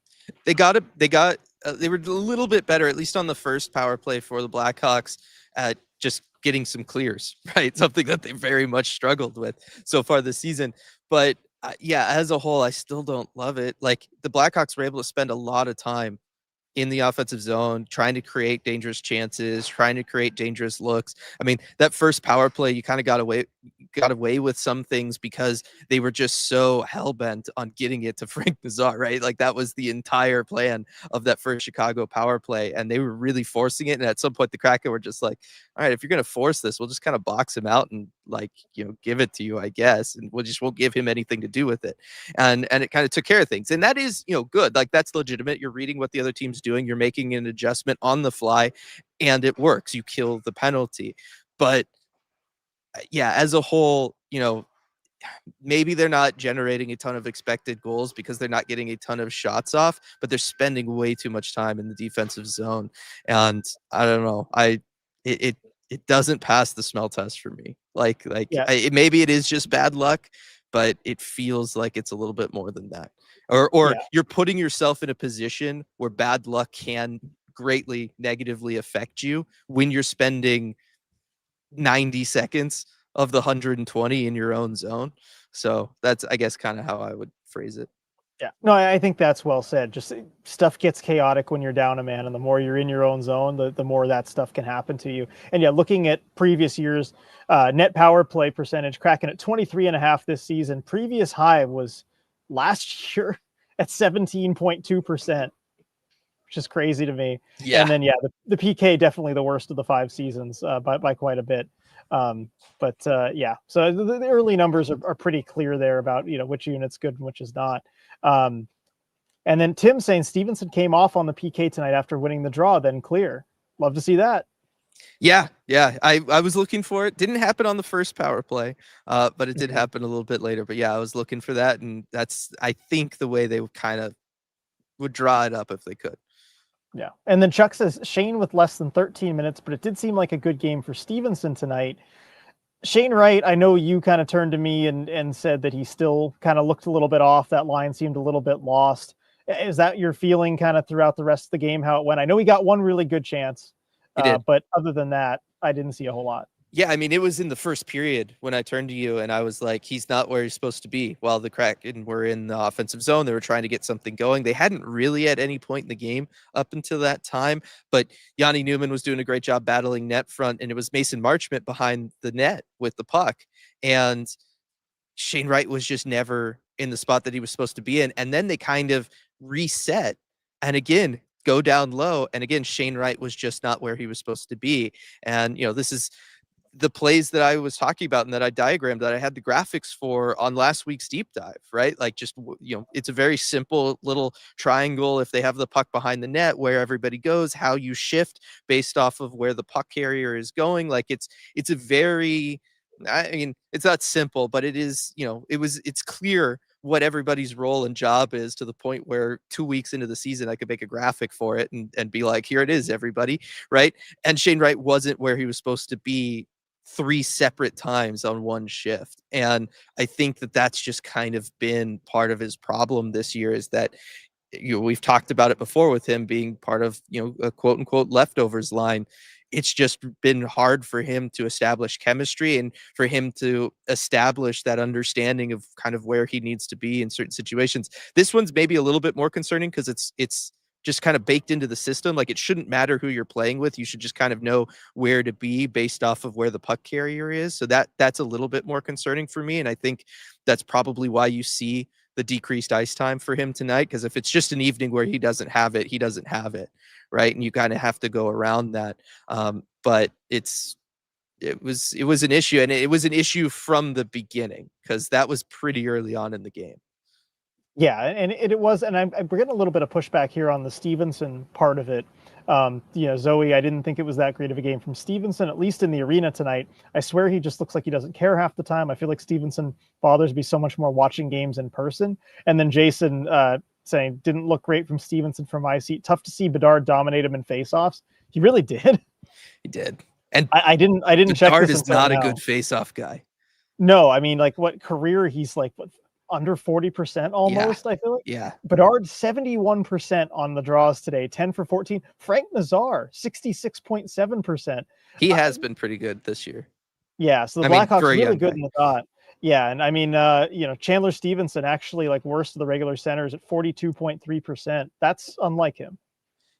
They were a little bit better, at least on the first power play for the Blackhawks, at just getting some clears, right? Something that they very much struggled with so far this season. But yeah, as a whole, I still don't love it. Like the Blackhawks were able to spend a lot of time in the offensive zone, trying to create dangerous chances, trying to create dangerous looks. I mean, that first power play, you kind of got away with some things because they were just so hell-bent on getting it to Frank Nazar, right? Like that was the entire plan of that first Chicago power play, and they were really forcing it. And at some point, the Kraken were just like, all right, if you're going to force this, we'll just kind of box him out and like, give it to you, I guess. And won't give him anything to do with it. And it kind of took care of things. And that is, good. Like that's legitimate. You're reading what the other team's doing. You're making an adjustment on the fly and it works. You kill the penalty. But yeah, as a whole, maybe they're not generating a ton of expected goals because they're not getting a ton of shots off, but they're spending way too much time in the defensive zone. And I don't know. It doesn't pass the smell test for me. Maybe it is just bad luck, but it feels like it's a little bit more than that. Or you're putting yourself in a position where bad luck can greatly negatively affect you when you're spending 90 seconds of the 120 in your own zone. So that's, I guess, kind of how I would phrase it. Yeah, no, I think that's well said. Just stuff gets chaotic when you're down a man, and the more you're in your own zone, the more that stuff can happen to you. And yeah, looking at previous years, net power play percentage, Kraken at 23.5 this season. Previous high was last year at 17.2%, which is crazy to me. Yeah. And then the PK definitely the worst of the 5 seasons by quite a bit. Yeah, so the early numbers are pretty clear there about which unit's good and which is not. And then Tim saying Stevenson came off on the PK tonight after winning the draw, then clear. Love to see that. Yeah. I was looking for it. Didn't happen on the first power play, but it did happen a little bit later. But yeah, I was looking for that, and that's, I think, the way they kind of would draw it up if they could. Yeah. And then Chuck says Shane with less than 13 minutes, but it did seem like a good game for Stevenson tonight. Shane Wright, I know you kind of turned to me and said that he still kind of looked a little bit off. That line seemed a little bit lost. Is that your feeling kind of throughout the rest of the game, how it went? I know he got one really good chance, but other than that, I didn't see a whole lot. Yeah, I mean, it was in the first period when I turned to you and I was like, he's not where he's supposed to be. While the Kraken were in the offensive zone, they were trying to get something going. They hadn't really at any point in the game up until that time, but Yanni Newman was doing a great job battling net front, and it was Mason Marchment behind the net with the puck. And Shane Wright was just never in the spot that he was supposed to be in. And then they kind of reset and again, go down low. And again, Shane Wright was just not where he was supposed to be. And, this is the plays that I was talking about and that I diagrammed, that I had the graphics for on last week's deep dive, right? Like just, it's a very simple little triangle. If they have the puck behind the net, where everybody goes, how you shift based off of where the puck carrier is going. Like it's a very, I mean, it's not simple, but it is, it's clear what everybody's role and job is, to the point where 2 weeks into the season, I could make a graphic for it and be like, here it is, everybody. Right. And Shane Wright wasn't where he was supposed to be 3 separate times on one shift. And I think that that's just kind of been part of his problem this year, is that, we've talked about it before with him being part of, a quote unquote leftovers line. It's just been hard for him to establish chemistry and for him to establish that understanding of kind of where he needs to be in certain situations. This one's maybe a little bit more concerning because it's just kind of baked into the system. Like, it shouldn't matter who you're playing with. You should just kind of know where to be based off of where the puck carrier is. So that's a little bit more concerning for me. And I think that's probably why you see the decreased ice time for him tonight. Because if it's just an evening where he doesn't have it, he doesn't have it. Right. And you kind of have to go around that. But it was an issue, and it was an issue from the beginning, because that was pretty early on in the game. Yeah, and it was, and I'm getting a little bit of pushback here on the Stevenson part of it. Zoe, I didn't think it was that great of a game from Stevenson, at least in the arena tonight. I swear he just looks like he doesn't care half the time. I feel like Stevenson bothers me so much more watching games in person. And then Jason saying, didn't look great from Stevenson from my seat. Tough to see Bedard dominate him in faceoffs. He really did. He did. And I didn't check this. Bedard is not a good faceoff guy. No, I mean, like, what career he's like, what, under 40% almost, Yeah. I feel like. Yeah. Bedard, 71% on the draws today, 10 for 14. Frank Nazar, 66.7%. He has been pretty good this year. Yeah, so the Blackhawks really good in the dot. Yeah, and I mean, Chandler Stevenson actually, like, worst of the regular centers at 42.3%. That's unlike him.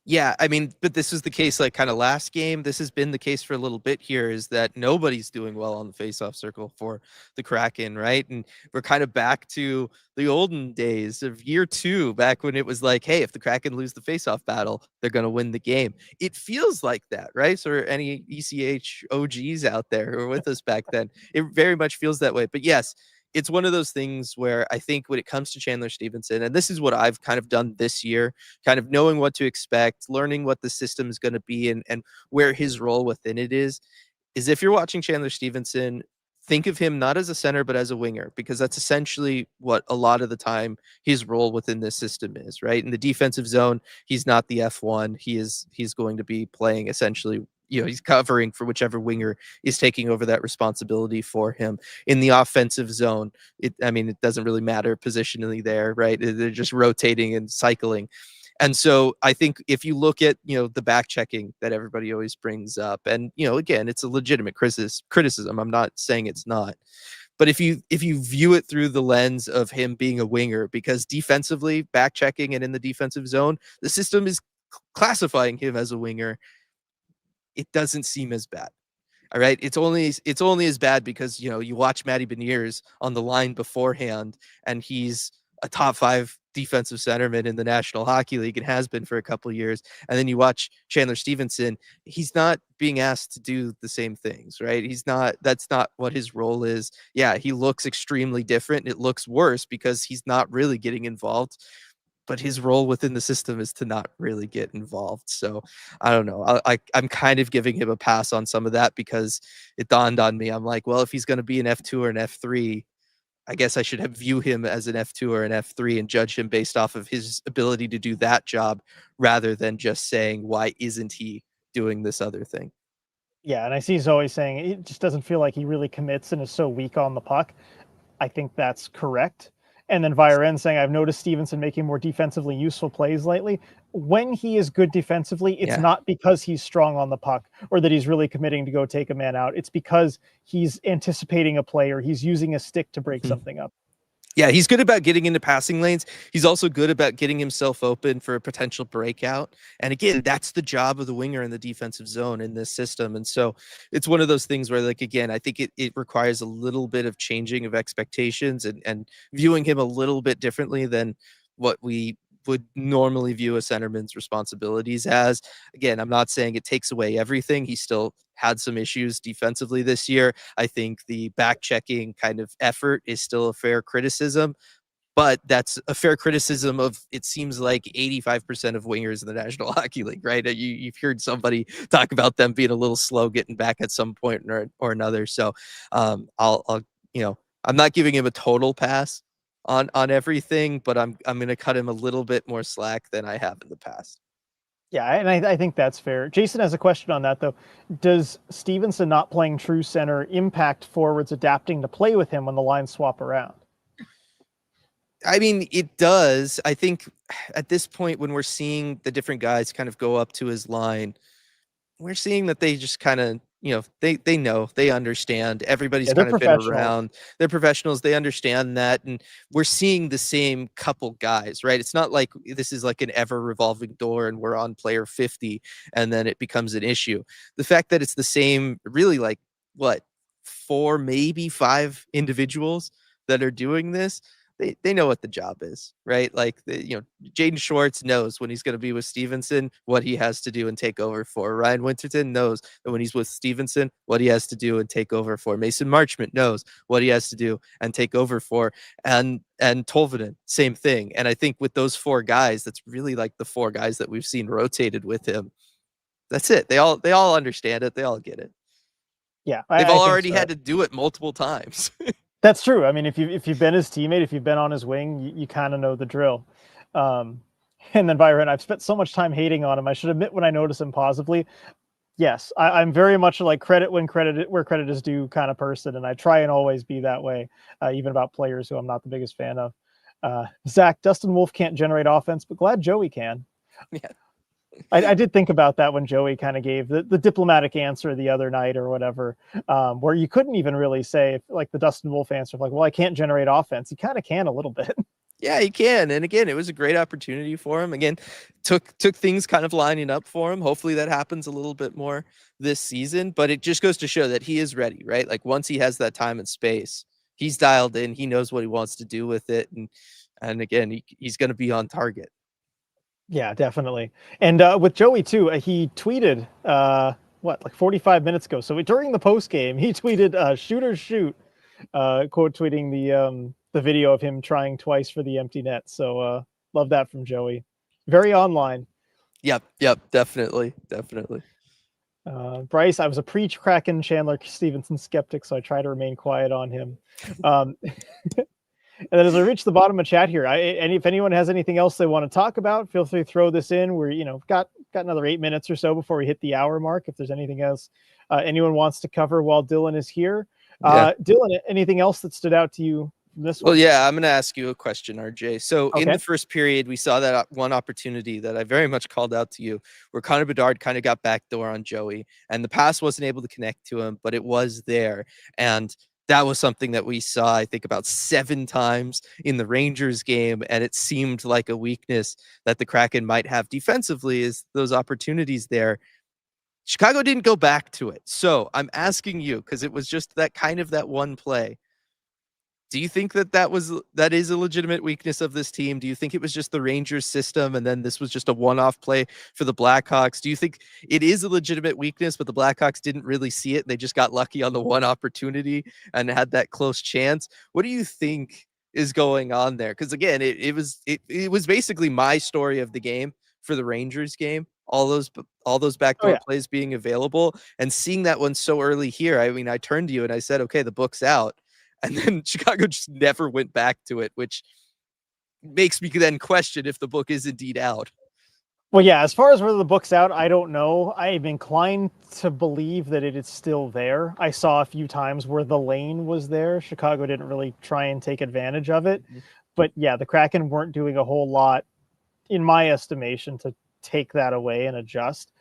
Yeah, I mean, but this was the case, like, kind of last game. This has been the case for a little bit here, is that nobody's doing well on the faceoff circle for the Kraken, right? And we're kind of back to the olden days of year 2, back when it was like, hey, if the Kraken lose the faceoff battle, they're going to win the game. It feels like that, right? So any ECH OGs out there who were with us back then, it very much feels that way. But yes, it's one of those things where I think when it comes to Chandler Stevenson, and this is what I've kind of done this year, kind of knowing what to expect, learning what the system is going to be, and where his role within it is if you're watching Chandler Stevenson, think of him not as a center, but as a winger, because that's essentially what a lot of the time his role within this system is, right? In the defensive zone, he's not the F1. He's going to be playing essentially, he's covering for whichever winger is taking over that responsibility for him. In the offensive zone, it doesn't really matter positionally there, right? They're just rotating and cycling. And so I think if you look at, the back checking that everybody always brings up, and, again, it's a legitimate criticism. I'm not saying it's not. But if you view it through the lens of him being a winger, because defensively, back checking and in the defensive zone, the system is classifying him as a winger, it doesn't seem as bad. All right. It's only as bad because, you watch Matty Beniers on the line beforehand, and he's a top 5 defensive centerman in the National Hockey League and has been for a couple of years. And then you watch Chandler Stevenson, he's not being asked to do the same things, right? That's not what his role is. Yeah, he looks extremely different. It looks worse because he's not really getting involved, but his role within the system is to not really get involved. So I don't know. I'm kind of giving him a pass on some of that, because it dawned on me. I'm like, well, if he's going to be an F2 or an F3, I guess I should view him as an F2 or an F3 and judge him based off of his ability to do that job, rather than just saying, why isn't he doing this other thing? Yeah, and I see Zoe saying it just doesn't feel like he really commits and is so weak on the puck. I think that's correct. And then Viren saying, I've noticed Stevenson making more defensively useful plays lately. When he is good defensively, it's not because he's strong on the puck or that he's really committing to go take a man out. It's because he's anticipating a play or he's using a stick to break something up. Yeah, he's good about getting into passing lanes. He's also good about getting himself open for a potential breakout. And again, that's the job of the winger in the defensive zone in this system. And so it's one of those things where, like, again, I think it requires a little bit of changing of expectations and viewing him a little bit differently than what we would normally view a centerman's responsibilities as. Again, I'm not saying it takes away everything. He still had some issues defensively this year. I think the back checking kind of effort is still a fair criticism, but that's a fair criticism of, it seems like 85% of wingers in the National Hockey League, right? You've heard somebody talk about them being a little slow getting back at some point or another. So I'll I'm not giving him a total pass on everything, but I'm going to cut him a little bit more slack than I have in the past. Yeah, and I think that's fair. Jason has a question on that, though. Does Stevenson not playing true center impact forwards adapting to play with him when the lines swap around? I mean, it does. I think at this point, when we're seeing the different guys kind of go up to his line, we're seeing that they just kind of, they know, they understand. Everybody's Yeah, they're kind of been professionals. around. They're professionals. They understand that. And we're seeing the same couple guys, right? It's not like this is like an ever revolving door and we're on player 50 and then it becomes an issue. The fact that it's the same, really, like, what, 4, maybe 5 individuals that are doing this, they know what the job is, right? Like, Jaden Schwartz knows when he's going to be with Stevenson, what he has to do and take over for. Ryan Winterton knows that when he's with Stevenson, what he has to do and take over for. Mason Marchment knows what he has to do and take over for. And Tolvanen, same thing. And I think with those 4 guys, that's really like the 4 guys that we've seen rotated with him. That's it. They all understand it. They all get it. Yeah, They've all already so. had to do it multiple times. That's true. I mean, if you've been his teammate, if you've been on his wing, you kind of know the drill. And then Byron, I've spent so much time hating on him. I should admit when I notice him positively. Yes, I'm very much like credit where credit is due kind of person, and I try and always be that way, even about players who I'm not the biggest fan of. Zach, Dustin Wolf can't generate offense, but glad Joey can. Yeah. I did think about that when Joey kind of gave the diplomatic answer the other night or whatever, where you couldn't even really say, like, the Dustin Wolf answer, like, well, I can't generate offense. He kind of can a little bit. Yeah, he can. And again, it was a great opportunity for him. Again, took things kind of lining up for him. Hopefully that happens a little bit more this season, but it just goes to show that he is ready, right? Like, once he has that time and space, he's dialed in. He knows what he wants to do with it. And again, he's going to be on target. Yeah, definitely. And with Joey too, he tweeted like 45 minutes ago. So during the post game, he tweeted "shoot or shoot," quote tweeting the video of him trying twice for the empty net. So love that from Joey. Very online. Yep, definitely. Bryce, I was a pre-Kraken Chandler Stevenson skeptic, so I try to remain quiet on him. And then as I reach the bottom of chat here, and if anyone has anything else they want to talk about, feel free to throw this in. We're, got another 8 minutes or so before we hit the hour mark. If there's anything else anyone wants to cover while Dylan is here. Dylan, anything else that stood out to you from this one? Well, yeah, I'm going to ask you a question, RJ. So Okay. In the first period, we saw that one opportunity that I very much called out to you, where Connor Bedard kind of got backdoor on Joey, and the pass wasn't able to connect to him, but it was there. And that was something that we saw, I think, about 7 times in the Rangers game, and it seemed like a weakness that the Kraken might have defensively, is those opportunities there. Chicago didn't go back to it. So I'm asking you, because it was just that one play. Do you think that is a legitimate weakness of this team? Do you think it was just the Rangers system and then this was just a one-off play for the Blackhawks? Do you think it is a legitimate weakness, but the Blackhawks didn't really see it? They just got lucky on the one opportunity and had that close chance. What do you think is going on there? Because again, it was basically my story of the game for the Rangers game. All those backdoor plays being available and seeing that one so early here. I mean, I turned to you and I said, okay, the book's out. And then Chicago just never went back to it, which makes me then question if the book is indeed out. Well, yeah, as far as whether the book's out, I don't know. I'm inclined to believe that it is still there. I saw a few times where the lane was there. Chicago didn't really try and take advantage of it. Mm-hmm. But yeah, the Kraken weren't doing a whole lot, in my estimation, to take that away and adjust.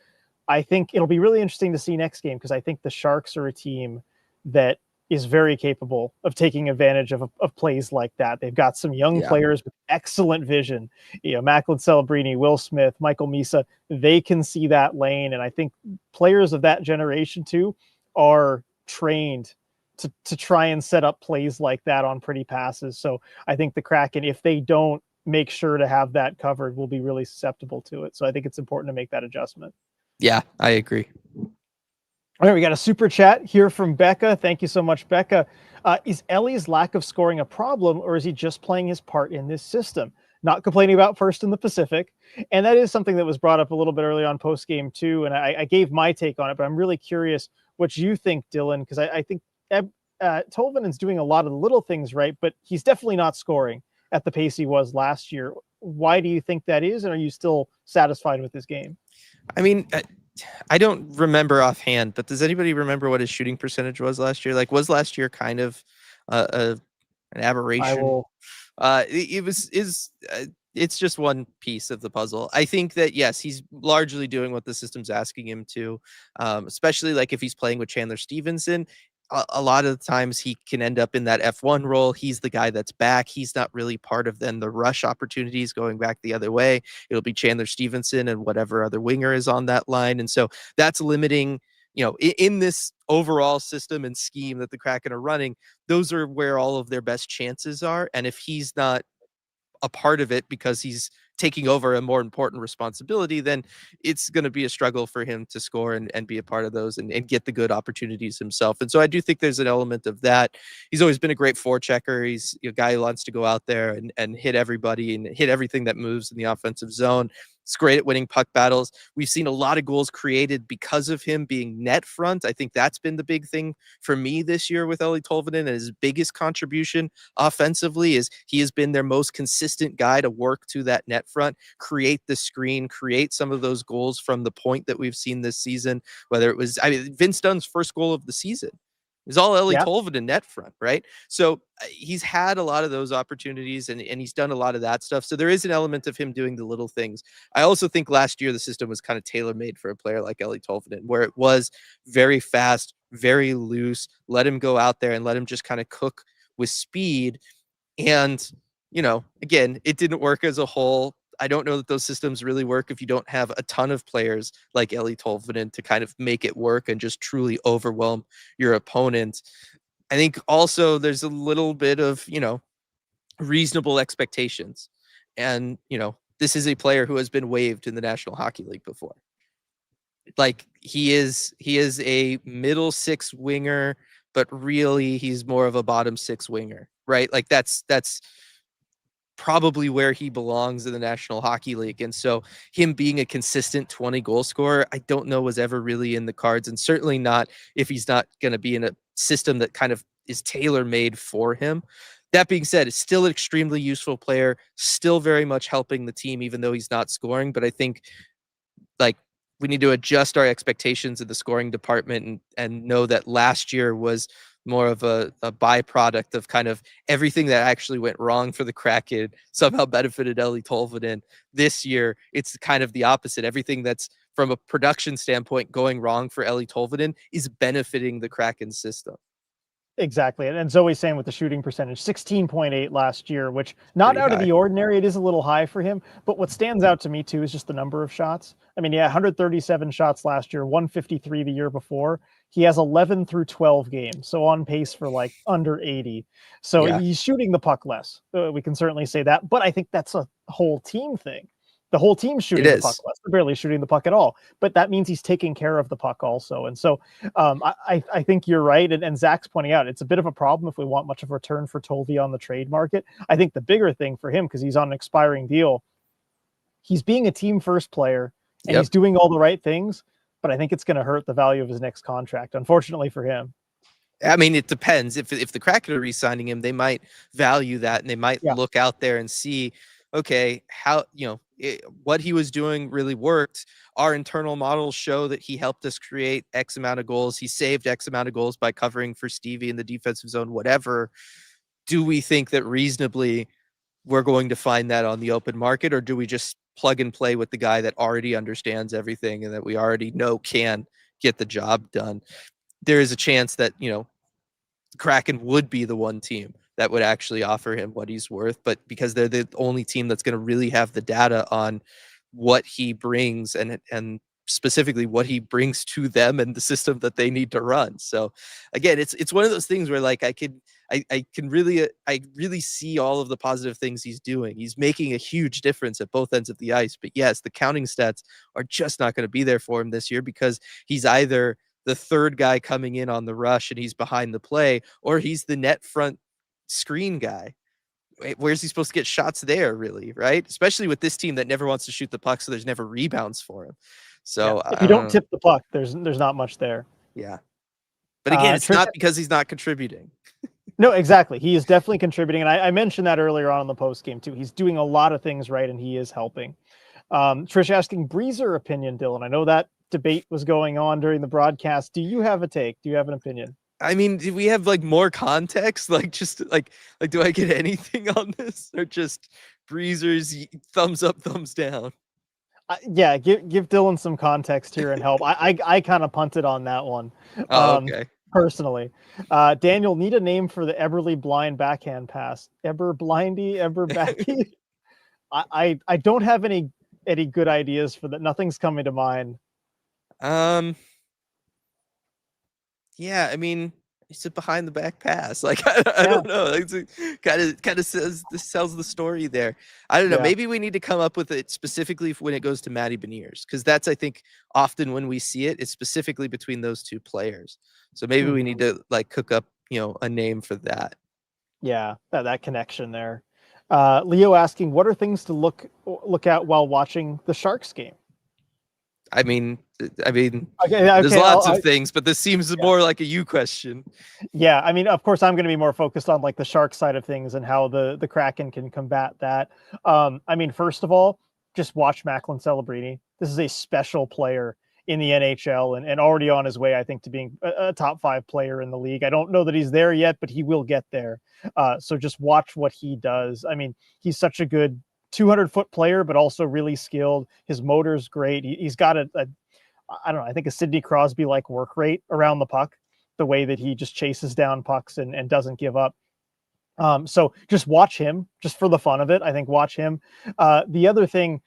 I think it'll be really interesting to see next game, because I think the Sharks are a team that is very capable of taking advantage of plays like that. They've got some young players with excellent vision. Macklin Celebrini, Will Smith, Michael Misa, they can see that lane. And I think players of that generation too are trained to try and set up plays like that on pretty passes. So I think the Kraken, if they don't make sure to have that covered, will be really susceptible to it. So I think it's important to make that adjustment. Yeah, I agree. All right, we got a super chat here from Becca. Thank you so much, Becca. Is Ellie's lack of scoring a problem, or is he just playing his part in this system? Not complaining about first in the Pacific. And that is something that was brought up a little bit early on post game too. And I gave my take on it, but I'm really curious what you think, Dylan, because I think Tolvanen's doing a lot of the little things right, but he's definitely not scoring at the pace he was last year. Why do you think that is? And are you still satisfied with his game? I mean, I don't remember offhand, but does anybody remember what his shooting percentage was last year? Like, was last year kind of an aberration? It was it's just one piece of the puzzle. I think that yes, he's largely doing what the system's asking him to, especially like if he's playing with Chandler Stevenson. A lot of the times he can end up in that F1 role. He's the guy that's back. He's not really part of then the rush opportunities going back the other way. It'll be Chandler Stevenson and whatever other winger is on that line. And so that's limiting, in this overall system and scheme that the Kraken are running, those are where all of their best chances are. And if he's not a part of it because he's taking over a more important responsibility, then it's going to be a struggle for him to score and be a part of those and get the good opportunities himself. And so I do think there's an element of that. He's always been a great forechecker. He's a guy who wants to go out there and hit everybody and hit everything that moves in the offensive zone. He's great at winning puck battles. We've seen a lot of goals created because of him being net front. I think that's been the big thing for me this year with Eeli Tolvanen, and his biggest contribution offensively is he has been their most consistent guy to work to that net front, create the screen, create some of those goals from the point that we've seen this season, whether it was, Vince Dunn's first goal of the season is all Eeli Tolvanen net front, right? So he's had a lot of those opportunities and he's done a lot of that stuff. So there is an element of him doing the little things. I also think last year the system was kind of tailor-made for a player like Eeli Tolvanen, where it was very fast, very loose, let him go out there and let him just kind of cook with speed. And, again, it didn't work as a whole. I don't know that those systems really work if you don't have a ton of players like Eeli Tolvanen to kind of make it work and just truly overwhelm your opponent. I think also there's a little bit of, reasonable expectations. And, this is a player who has been waived in the National Hockey League before. Like he is a middle six winger, but really he's more of a bottom six winger, right? Like that's probably where he belongs in the National Hockey League. And so him being a consistent 20 goal scorer, I don't know was ever really in the cards, and certainly not if he's not going to be in a system that kind of is tailor-made for him. That being said, it's still an extremely useful player, still very much helping the team, even though he's not scoring. But I think like we need to adjust our expectations in the scoring department and know that last year was more of a byproduct of kind of everything that actually went wrong for the Kraken somehow benefited Eeli Tolvanen. This year, it's kind of the opposite. Everything that's from a production standpoint going wrong for Eeli Tolvanen is benefiting the Kraken system. Exactly. And Zoe's saying with the shooting percentage, 16.8 last year, which not out of the ordinary. It is a little high for him. But what stands out to me, too, is just the number of shots. I mean, 137 shots last year, 153 the year before. He has 11 through 12 games, so on pace for like under 80. So he's shooting the puck less. We can certainly say that. But I think that's a whole team thing. The whole team's shooting the puck less. They're barely shooting the puck at all. But that means he's taking care of the puck also. And so I think you're right. And Zach's pointing out it's a bit of a problem if we want much of a return for Tolvi on the trade market. I think the bigger thing for him, because he's on an expiring deal, he's being a team first player and he's doing all the right things. But I think it's going to hurt the value of his next contract, unfortunately for him. I mean, it depends. If the Kraken are re-signing him, they might value that and they might look out there and see, okay, how, what he was doing really worked. Our internal models show that he helped us create X amount of goals. He saved X amount of goals by covering for Stevie in the defensive zone, whatever. Do we think that reasonably we're going to find that on the open market, or do we just plug and play with the guy that already understands everything and that we already know can get the job done? There is a chance that, Kraken would be the one team that would actually offer him what he's worth, but because they're the only team that's going to really have the data on what he brings and specifically what he brings to them and the system that they need to run. So again, it's one of those things where like I really see all of the positive things he's doing. He's making a huge difference at both ends of the ice, but yes, the counting stats are just not going to be there for him this year because he's either the third guy coming in on the rush and he's behind the play, or he's the net front screen guy. Where's he supposed to get shots there, really, right? Especially with this team that never wants to shoot the puck, so there's never rebounds for him. So if you don't tip the puck, there's not much there. Yeah. But again, it's Trish, not because he's not contributing. No, exactly. He is definitely contributing. And I mentioned that earlier on in the post game too. He's doing a lot of things right and he is helping. Trish asking Breezer opinion, Dylan. I know that debate was going on during the broadcast. Do you have a take? Do you have an opinion? I mean, do we have like more context? Like just like do I get anything on this? Or just Breezer's thumbs up, thumbs down? Yeah, give Dylan some context here and help. I kind of punted on that one. Okay. Personally. Daniel, need a name for the Eberly blind backhand pass. Eber blindy, Eber backy. I don't have any good ideas for that. Nothing's coming to mind. Yeah, I mean, it's a behind the back pass. Like I don't know. It's kind of says this tells the story there. I don't know. Maybe we need to come up with it specifically when it goes to Matty Beniers, because that's, I think, often when we see it, it's specifically between those two players. So maybe we need to like cook up, a name for that. Yeah, that connection there. Leo asking, what are things to look at while watching the Sharks game? I mean, okay, there's lots of things, but this seems more like a you question. Yeah, I mean, of course, I'm going to be more focused on like the Shark side of things and how the Kraken can combat that. I mean, first of all, just watch Macklin Celebrini. This is a special player in the NHL and already on his way, I think, to being a top 5 player in the league. I don't know that he's there yet, but he will get there. So just watch what he does. I mean, he's such a good 200-foot player, but also really skilled. His motor's great. He's got I don't know, I think a Sidney Crosby-like work rate around the puck, the way that he just chases down pucks and doesn't give up. So just watch him, just for the fun of it. I think watch him. The other thing,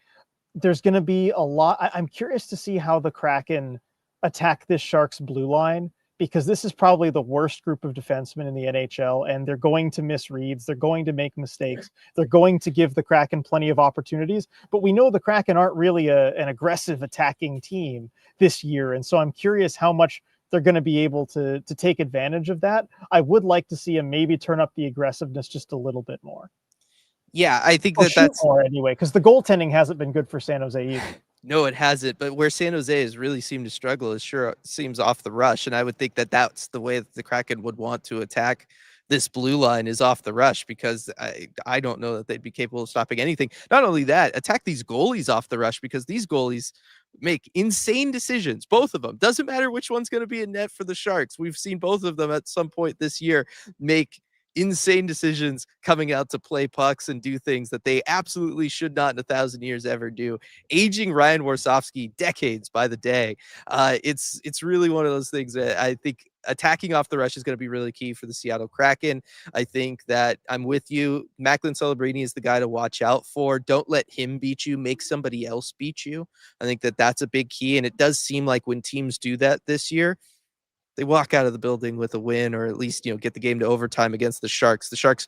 there's going to be a lot. I'm curious to see how the Kraken attack this Sharks blue line, because this is probably the worst group of defensemen in the NHL, and they're going to miss reads. They're going to make mistakes. They're going to give the Kraken plenty of opportunities, but we know the Kraken aren't really an aggressive attacking team this year. And so I'm curious how much they're going to be able to take advantage of that. I would like to see them maybe turn up the aggressiveness just a little bit more. Yeah, I think that's more anyway, because the goaltending hasn't been good for San Jose either. No, it hasn't. But where San Jose has really seemed to struggle is seems off the rush. And I would think that that's the way that the Kraken would want to attack this blue line, is off the rush, because I don't know that they'd be capable of stopping anything. Not only that, attack these goalies off the rush, because these goalies make insane decisions. Both of them. Doesn't matter which one's going to be in net for the Sharks. We've seen both of them at some point this year make insane decisions coming out to play pucks and do things that they absolutely should not in 1,000 years ever do. Aging Ryan Warsofsky decades by the day. It's really one of those things that I think attacking off the rush is going to be really key for the Seattle Kraken. I think that I'm with you. Macklin Celebrini is the guy to watch out for. Don't let him beat you. Make somebody else beat you. I think that that's a big key. And it does seem like when teams do that this year, they walk out of the building with a win, or at least, get the game to overtime against the Sharks. The Sharks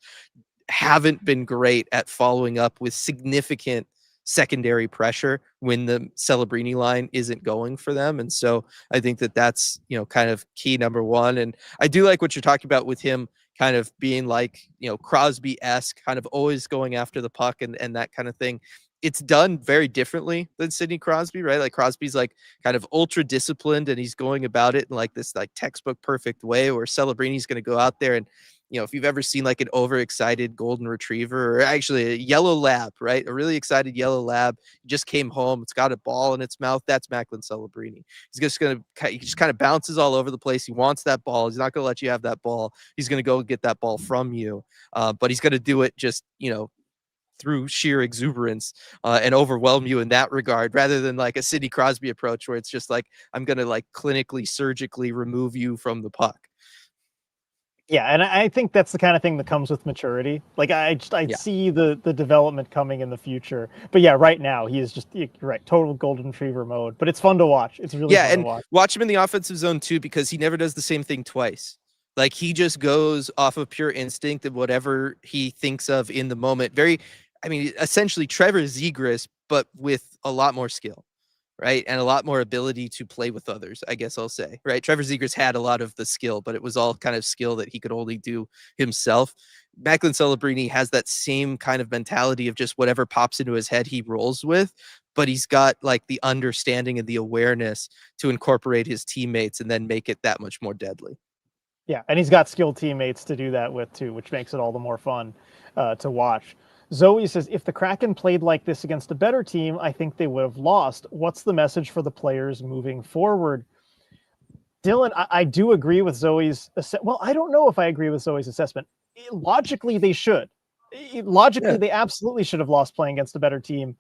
haven't been great at following up with significant secondary pressure when the Celebrini line isn't going for them. And so I think that that's, kind of key number one. And I do like what you're talking about with him kind of being like, Crosby-esque, kind of always going after the puck and that kind of thing. It's done very differently than Sidney Crosby, right? Like Crosby's like kind of ultra disciplined and he's going about it in like this like textbook perfect way, where Celebrini's going to go out there and, if you've ever seen like an overexcited golden retriever, or actually a yellow lab, right? A really excited yellow lab just came home. It's got a ball in its mouth. That's Macklin Celebrini. He just kind of bounces all over the place. He wants that ball. He's not going to let you have that ball. He's going to go get that ball from you. But he's going to do it just, through sheer exuberance and overwhelm you in that regard, rather than like a Sidney Crosby approach where it's just like, I'm going to like clinically, surgically remove you from the puck. Yeah, and I think that's the kind of thing that comes with maturity. Like I see the development coming in the future. But yeah, right now he is just, you're right, total golden retriever mode. But it's fun to watch. It's really fun to watch. Watch him in the offensive zone too, because he never does the same thing twice. Like he just goes off of pure instinct and whatever he thinks of in the moment. Essentially Trevor Zegras, but with a lot more skill. right? And a lot more ability to play with others, I guess I'll say, right? Trevor Zegras had a lot of the skill, but it was all kind of skill that he could only do himself. Macklin Celebrini has that same kind of mentality of just whatever pops into his head, he rolls with, but he's got like the understanding and the awareness to incorporate his teammates and then make it that much more deadly. Yeah, and he's got skilled teammates to do that with too, which makes it all the more fun to watch. Zoe says, if the Kraken played like this against a better team, I think they would have lost. What's the message for the players moving forward? Dylan, I do agree with Zoe's. Well, I don't know if I agree with Zoe's assessment. Logically, they should. Logically, they absolutely should have lost playing against a better team.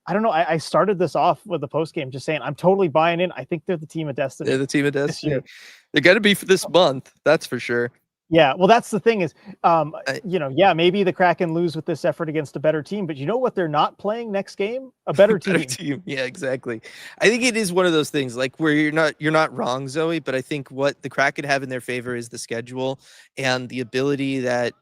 I don't know. I started this off with the post game just saying I'm totally buying in. I think they're the team of destiny. They're the team of destiny. They're going to be for this month. That's for sure. Yeah, well, that's the thing is, yeah, maybe the Kraken lose with this effort against a better team, but you know what they're not playing next game? A better team. Yeah, exactly. I think it is one of those things like where you're not wrong, Zoe, but I think what the Kraken have in their favor is the schedule and the ability that,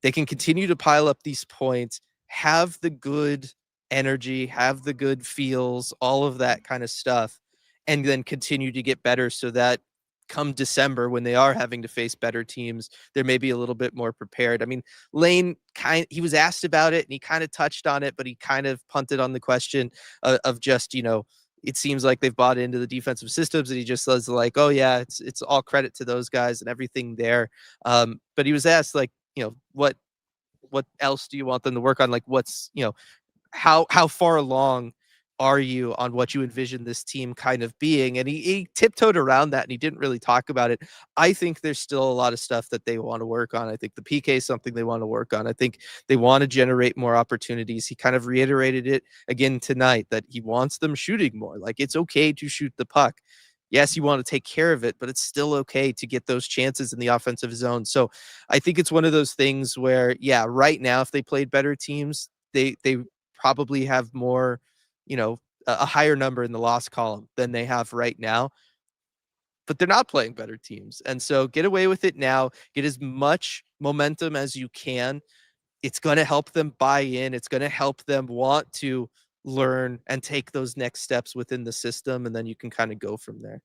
they can continue to pile up these points, have the good energy, have the good feels, all of that kind of stuff, and then continue to get better so that come December when they are having to face better teams, they're maybe a little bit more prepared. I mean, Lane he was asked about it and he kind of touched on it, but he kind of punted on the question of just, it seems like they've bought into the defensive systems, and he just says like, oh yeah, it's all credit to those guys and everything there. But he was asked like, what else do you want them to work on? Like what's, how far along are you on what you envision this team kind of being? And he tiptoed around that and he didn't really talk about it. I think there's still a lot of stuff that they want to work on. I think the PK is something they want to work on. I think they want to generate more opportunities. He kind of reiterated it again tonight that he wants them shooting more. Like it's okay to shoot the puck. Yes, you want to take care of it, but it's still okay to get those chances in the offensive zone. So I think it's one of those things where, yeah, right now, if they played better teams, they probably have more, a higher number in the loss column than they have right now, but they're not playing better teams. And so get away with it now, get as much momentum as you can. It's going to help them buy in. It's going to help them want to learn and take those next steps within the system. And then you can kind of go from there.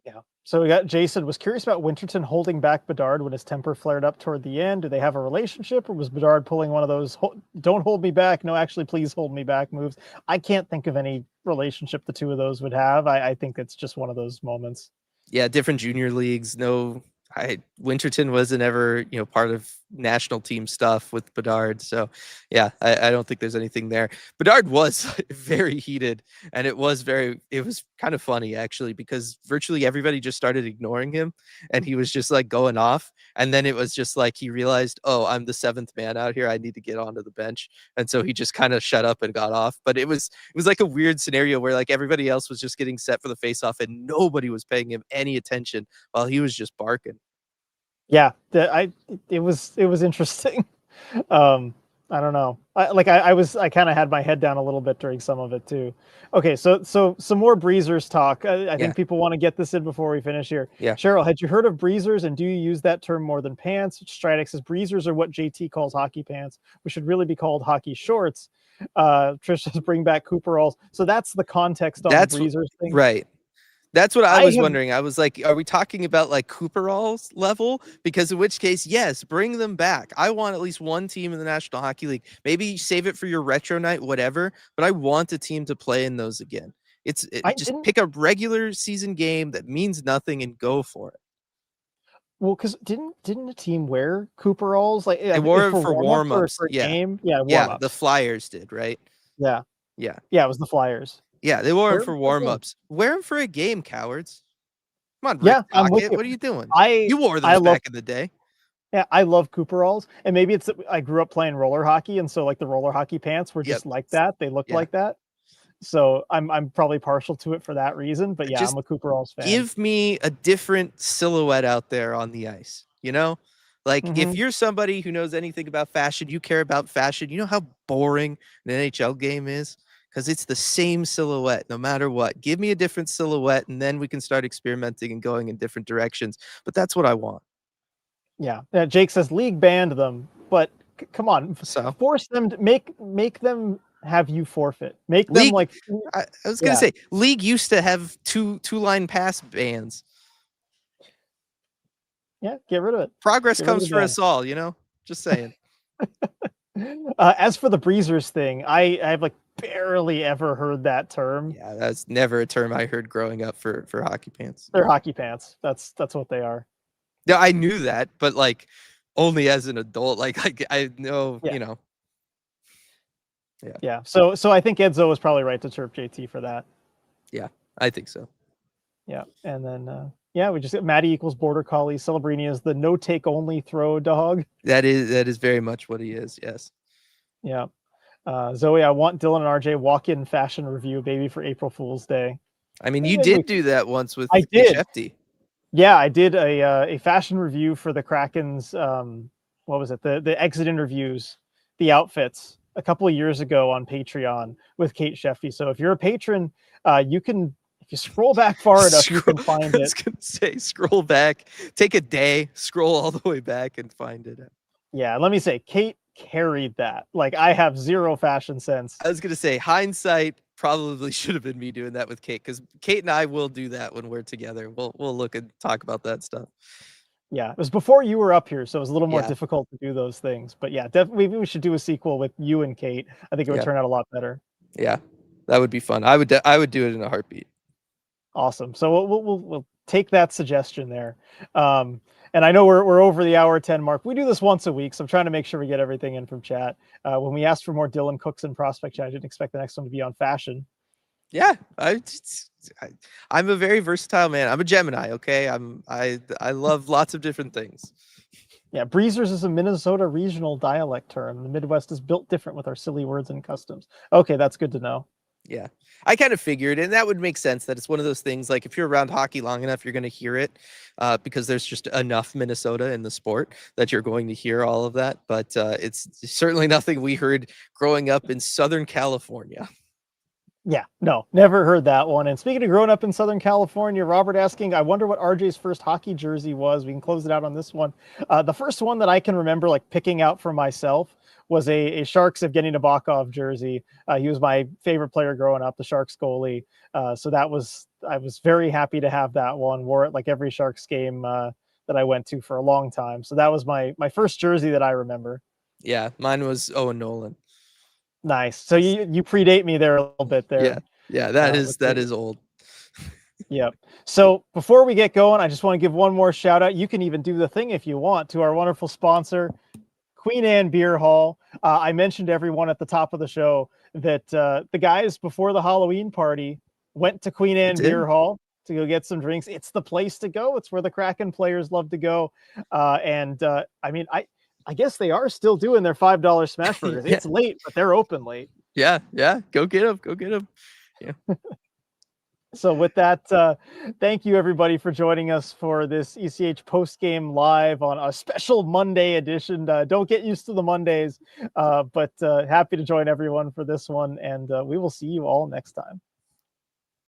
Yeah. So we got Jason was curious about Winterton holding back Bedard when his temper flared up toward the end. Do they have a relationship, or was Bedard pulling one of those "don't hold me back, no, actually, please hold me back" moves? I can't think of any relationship the two of those would have. I think it's just one of those moments. Yeah, different junior leagues. No, Winterton wasn't ever, part of national team stuff with Bedard. So yeah, I don't think there's anything there. Bedard was very heated, and it was kind of funny actually, because virtually everybody just started ignoring him and he was just like going off. And then it was just like, he realized, oh, I'm the seventh man out here. I need to get onto the bench. And so he just kind of shut up and got off. But it was like a weird scenario where like everybody else was just getting set for the faceoff and nobody was paying him any attention while he was just barking. Yeah, it was interesting. I don't know. I kind of had my head down a little bit during some of it too. Okay, so some more breezers talk. I think people want to get this in before we finish here. Yeah. Cheryl, had you heard of breezers, and do you use that term more than pants? Stridex says breezers are what JT calls hockey pants. We should really be called hockey shorts. Trish says bring back Cooperalls. So that's the context on the breezers thing, right? That's what I was wondering. I was like, are we talking about like Cooperalls level? Because in which case, yes, bring them back. I want at least one team in the National Hockey League. Maybe save it for your retro night, whatever. But I want a team to play in those again. Just pick a regular season game that means nothing and go for it. Well, because didn't a team wear Cooperalls? Like they wore it for warm-ups. Game? Yeah, warm-ups. The Flyers did, right? Yeah. Yeah, it was the Flyers. Yeah, they wore them for warm-ups. Wear them for a game, cowards. Come on, yeah, I'm with you. What are you doing? You wore them back in the day. Yeah, I love Cooperalls, and maybe it's that I grew up playing roller hockey, and so like the roller hockey pants were just like that. They looked like that. So I'm probably partial to it for that reason. But yeah, I'm a Cooperalls fan. Give me a different silhouette out there on the ice. Like if you're somebody who knows anything about fashion, you care about fashion. You know how boring an NHL game is? Because it's the same silhouette no matter what. Give me a different silhouette, and then we can start experimenting and going in different directions. But that's what I want. Yeah. Jake says league banned them, but come on, force them to make them have you forfeit. Make them League, like I was gonna say, League used to have two-line pass bans. yeah, get rid of it. Progress Get rid of comes the for ban. us all, you know? Just saying. As for the breezers thing, I've like barely ever heard that term. Yeah, that's never a term I heard growing up for hockey pants. They're hockey pants. That's what they are. Yeah, I knew that, but like only as an adult. Like I know, Yeah. you know. Yeah. So I think Edzo was probably right to chirp JT for that. Yeah, I think so. Yeah. And then yeah, we just get Maddie equals border collie. Celebrini is the no take only throw dog. That is very much what he is. Yes. Yeah. Zoe, I want Dylan and RJ walk-in fashion review, baby, for April Fool's Day. I mean, you did do that once with I did. Shefty. Yeah, I did a fashion review for the Kraken's what was it? The exit interviews, the outfits a couple of years ago on Patreon with Kate Sheffy. So if you're a patron, you can, if you scroll back far enough, you can find it. I was gonna say, scroll back, take a day, scroll all the way back and find it. Yeah, let me say, Kate carried that. Like, I have zero fashion sense. I was gonna say, hindsight probably should have been me doing that with Kate, because Kate and I will do that when we're together. We'll look and talk about that stuff. Yeah, it was before you were up here, so it was a little more Yeah. difficult to do those things. But yeah, definitely we should do a sequel with you and Kate. I think it would turn out a lot better. Yeah, that would be fun. I would do it in a heartbeat. Awesome. So we'll take that suggestion there. And I know we're over the hour 10 mark. We do this once a week, so I'm trying to make sure we get everything in from chat. When we asked for more Dylan Cooks and prospect chat, I didn't expect the next one to be on fashion. Yeah, I'm a very versatile man. I'm a Gemini. Okay, I love lots of different things. Yeah, breezers is a Minnesota regional dialect term. The Midwest is built different with our silly words and customs. Okay, that's good to know. Yeah, I kind of figured, and that would make sense that it's one of those things, like if you're around hockey long enough, you're going to hear it because there's just enough Minnesota in the sport that you're going to hear all of that. But it's certainly nothing we heard growing up in Southern California. Yeah, no, never heard that one. And speaking of growing up in Southern California, Robert asking, I wonder what RJ's first hockey jersey was. We can close it out on this one. The first one that I can remember like picking out for myself was a Sharks Evgeny Nabokov jersey. He was my favorite player growing up, the Sharks goalie. So I was very happy to have that one. Wore it like every Sharks game that I went to for a long time. So that was my first jersey that I remember. Yeah, mine was Owen Nolan. Nice. So you predate me there a little bit there. Yeah, that is old. Yep. So before we get going, I just want to give one more shout out. You can even do the thing if you want to our wonderful sponsor, Queen Anne Beer Hall. I mentioned everyone at the top of the show that the guys before the Halloween party went to Queen Anne Beer Hall to go get some drinks. It's the place to go. It's where the Kraken players love to go. I mean, I guess they are still doing their $5 smash burgers. It's late, but they're open late. Yeah. Go get them. Yeah. So with that, thank you everybody for joining us for this ECH post-game live on a special Monday edition. Don't get used to the Mondays, but happy to join everyone for this one, and we will see you all next time.